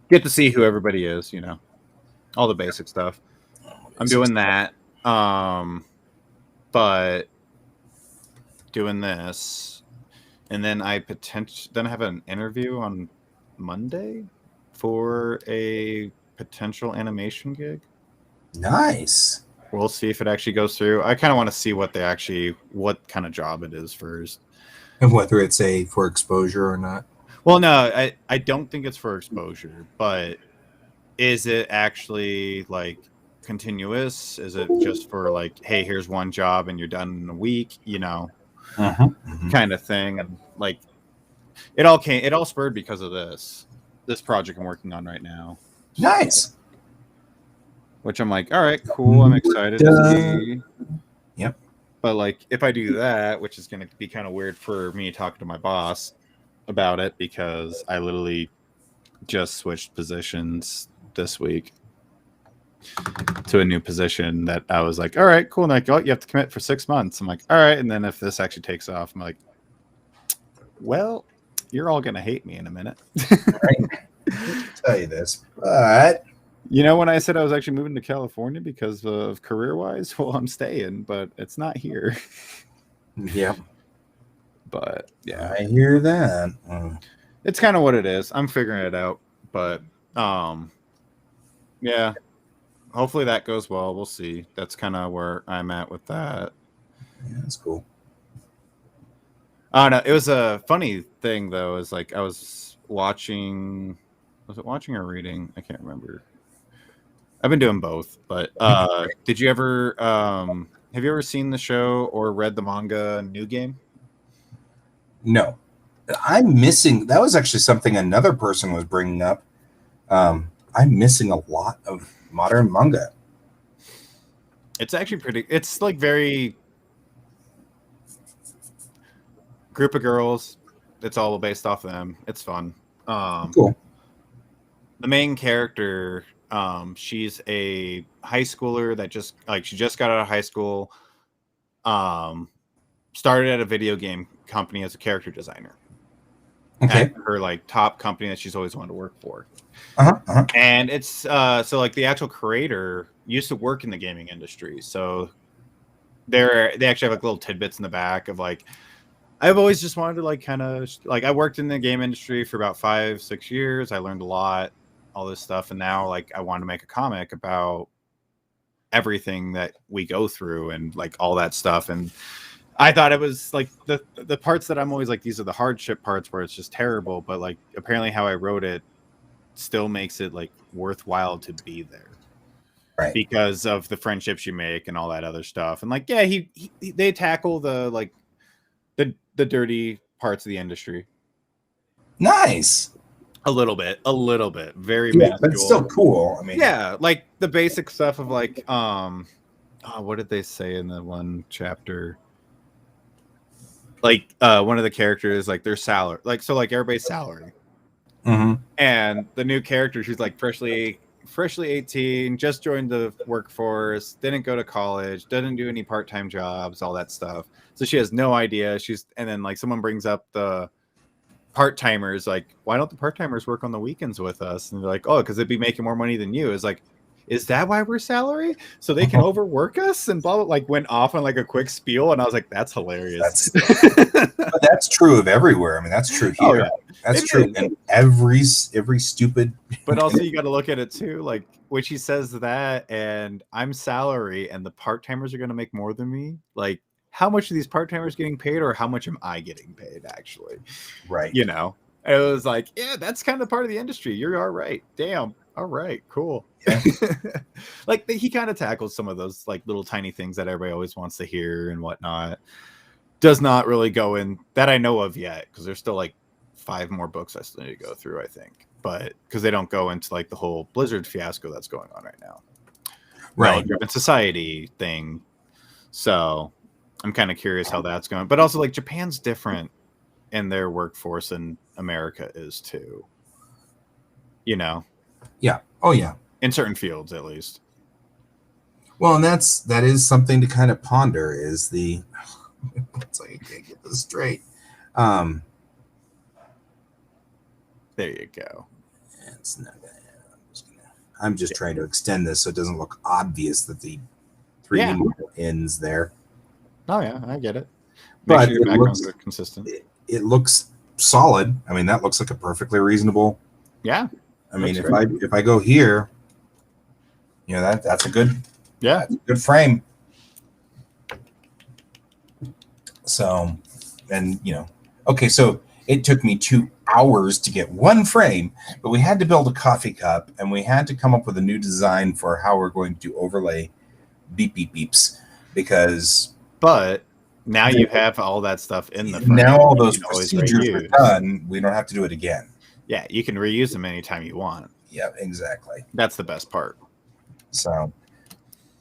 get to see who everybody is, you know, all the basic stuff. I'm doing that. But doing this, and then I have an interview on Monday for a potential animation gig. Nice. We'll see if it actually goes through. I kind of want to see what kind of job it is first. And whether it's for exposure or not. Well, no, I don't think it's for exposure, but is it actually like continuous? Is it just for like, hey, here's one job and you're done in a week, you know, kind of thing? And like, it all spurred because of this project I'm working on right now. Nice. Which I'm like, all right, cool. I'm excited to see. Yep. But like, if I do that, which is going to be kind of weird for me talking to my boss about it, because I literally just switched positions this week to a new position that I was like, all right, cool. And like, oh, you have to commit for 6 months. I'm like, all right. And then if this actually takes off, I'm like, well, you're all going to hate me in a minute. Right. I'll tell you this, but you know, when I said I was actually moving to California because of career-wise, well, I'm staying, but it's not here. yeah. But yeah, I hear that. it's kind of what it is. I'm figuring it out, but yeah, hopefully that goes well. We'll see. That's kind of where I'm at with that. Yeah, that's cool. Oh no, it was a funny thing though. Is like I was watching. Was it watching or reading? I can't remember. I've been doing both, but did you ever have you ever seen the show or read the manga New Game? No, I'm missing. That was actually something another person was bringing up. I'm missing a lot of modern manga. It's actually pretty. It's like very group of girls. It's all based off of them. It's fun. Cool. The main character, she's a high schooler that she just got out of high school. Started at a video game company as a character designer. Okay. At her like top company that she's always wanted to work for. And it's so like the actual creator used to work in the gaming industry. So they actually have like little tidbits in the back of like, I've always just wanted to like kind of like I worked in the game industry for about 5-6 years. I learned a lot, all this stuff, and now like I wanted to make a comic about everything that we go through and like all that stuff. And I thought it was like the parts that I'm always like, these are the hardship parts where it's just terrible, but like apparently how I wrote it still makes it like worthwhile to be there, right? Because of the friendships you make and all that other stuff. And like, yeah, they tackle the like the dirty parts of the industry. Nice. A little bit, very minuscule. But it's still cool. I mean, yeah, like the basic stuff of like, what did they say in the one chapter? Like, one of the characters, like their salary, like so, like everybody's salary, and the new character, she's like freshly 18, just joined the workforce, didn't go to college, doesn't do any part-time jobs, all that stuff. So she has no idea. And then like someone brings up the part-timers, like, why don't the part-timers work on the weekends with us? And they're like, oh, because they'd be making more money than you. It's like, is that why we're salary? So they can overwork us and blah, blah, like went off on like a quick spiel. And I was like, that's hilarious. But that's true of everywhere. I mean, that's true here. Oh, yeah. That's It true is. in every stupid. But also you got to look at it too. Like when she says that, and I'm salary and the part-timers are going to make more than me. Like how much are these part-timers getting paid, or how much am I getting paid actually? Right. You know, and it was like, yeah, that's kind of part of the industry. You're all right. Damn. All right, cool. Yeah. Like he kind of tackles some of those like little tiny things that everybody always wants to hear and whatnot. Does not really go in that I know of yet, because there's still like 5 more books I still need to go through, I think. But because they don't go into like the whole Blizzard fiasco that's going on right now. Right. Driven society thing. So I'm kind of curious how that's going. But also like Japan's different in their workforce than America is too. You know? Yeah. Oh yeah. In certain fields, at least. Well, and that is something to kind of ponder. Is the it's like I can't get this straight. There you go. It's not gonna. I'm just trying to extend this so it doesn't look obvious that the 3D model ends there. Oh yeah, I get it. Make But sure your it backgrounds looks- are consistent. It looks solid. I mean, that looks like a perfectly reasonable. Yeah. I mean, Looks if I go here, you know, that's a good Yeah. good frame. So, and you know, okay, so it took me 2 hours to get one frame, but we had to build a coffee cup and we had to come up with a new design for how we're going to overlay beep beep beeps, because But now you have all that stuff in the frame. now all You those can always procedures are reuse. done. We don't have to do it again. Yeah, you can reuse them anytime you want. Yeah, exactly. That's the best part. So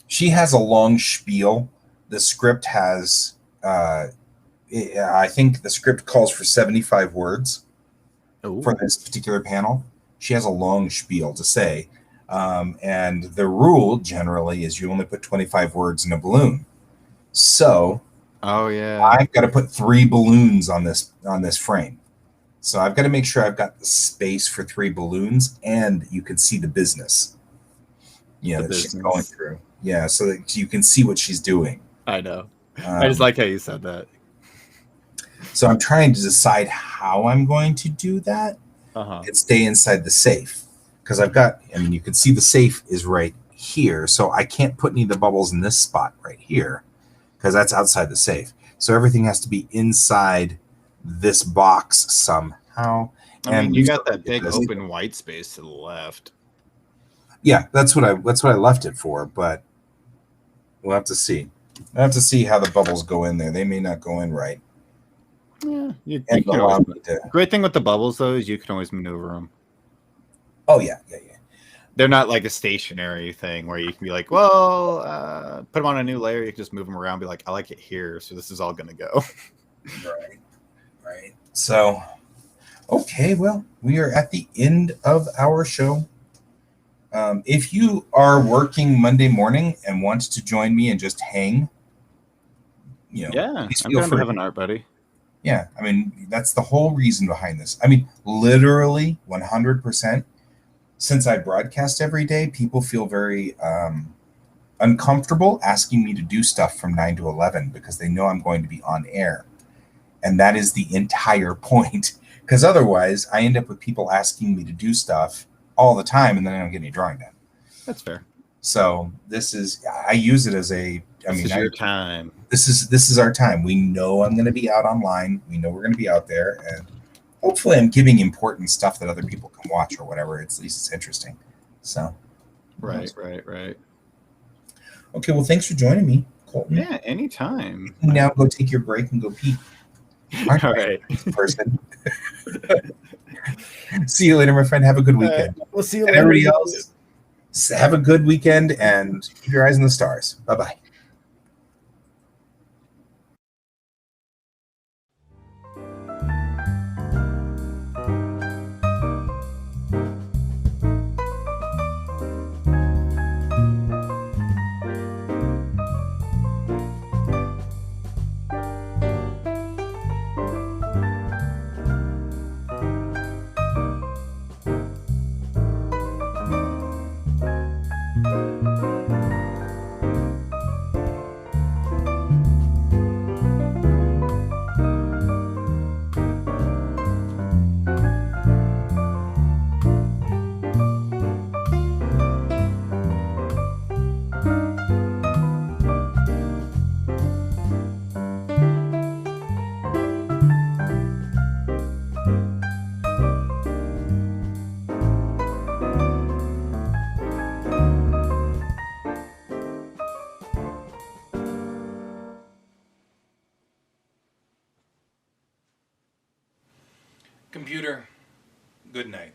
she has a long spiel. The script has, I think the script calls for 75 words for this particular panel. She has a long spiel to say. And the rule generally is you only put 25 words in a balloon. So Oh yeah. I've got to put 3 balloons on this frame. So I've got to make sure I've got the space for 3 balloons, and you can see the business. Yeah, The that she's business. going through. Yeah, so that you can see what she's doing. I know. I just like how you said that. So I'm trying to decide how I'm going to do that Uh-huh. and stay inside the safe, because I've got. I mean, you can see the safe is right here, so I can't put any of the bubbles in this spot right here, because that's outside the safe. So everything has to be inside this box somehow. I mean, you got that big big open white space to the left. Yeah, that's what I left it for, but we'll have to see. I have to see how the bubbles go in there. They may not go in right. Yeah. You And can allow always, me to, great thing with the bubbles though is you can always maneuver them. oh yeah. They're not like a stationary thing where you can be like, well, put them on a new layer. You can just move them around. Be like, I like it here, so this is all gonna go. Right. So, okay, well, we are at the end of our show. If you are working Monday morning and want to join me and just hang, you know, Yeah, please I'm feel going to free. have an art buddy. Yeah, I mean, that's the whole reason behind this. I mean, literally 100%. Since I broadcast every day, people feel very uncomfortable asking me to do stuff from 9 to 11 because they know I'm going to be on air. And that is the entire point. Because otherwise, I end up with people asking me to do stuff all the time, and then I don't get any drawing done. That's fair. So I use it as Your time. this is our time. We know I'm going to be out online. We know we're going to be out there, and hopefully I'm giving important stuff that other people can watch or whatever. At least it's interesting. So, Right. okay. Well, thanks for joining me, Colton. Yeah, anytime. You can now go take your break and go pee. All right. Person. See you later, my friend. Have a good weekend. We'll see you And everybody else, have a good weekend and keep your eyes on the stars. Bye-bye. Computer, good night.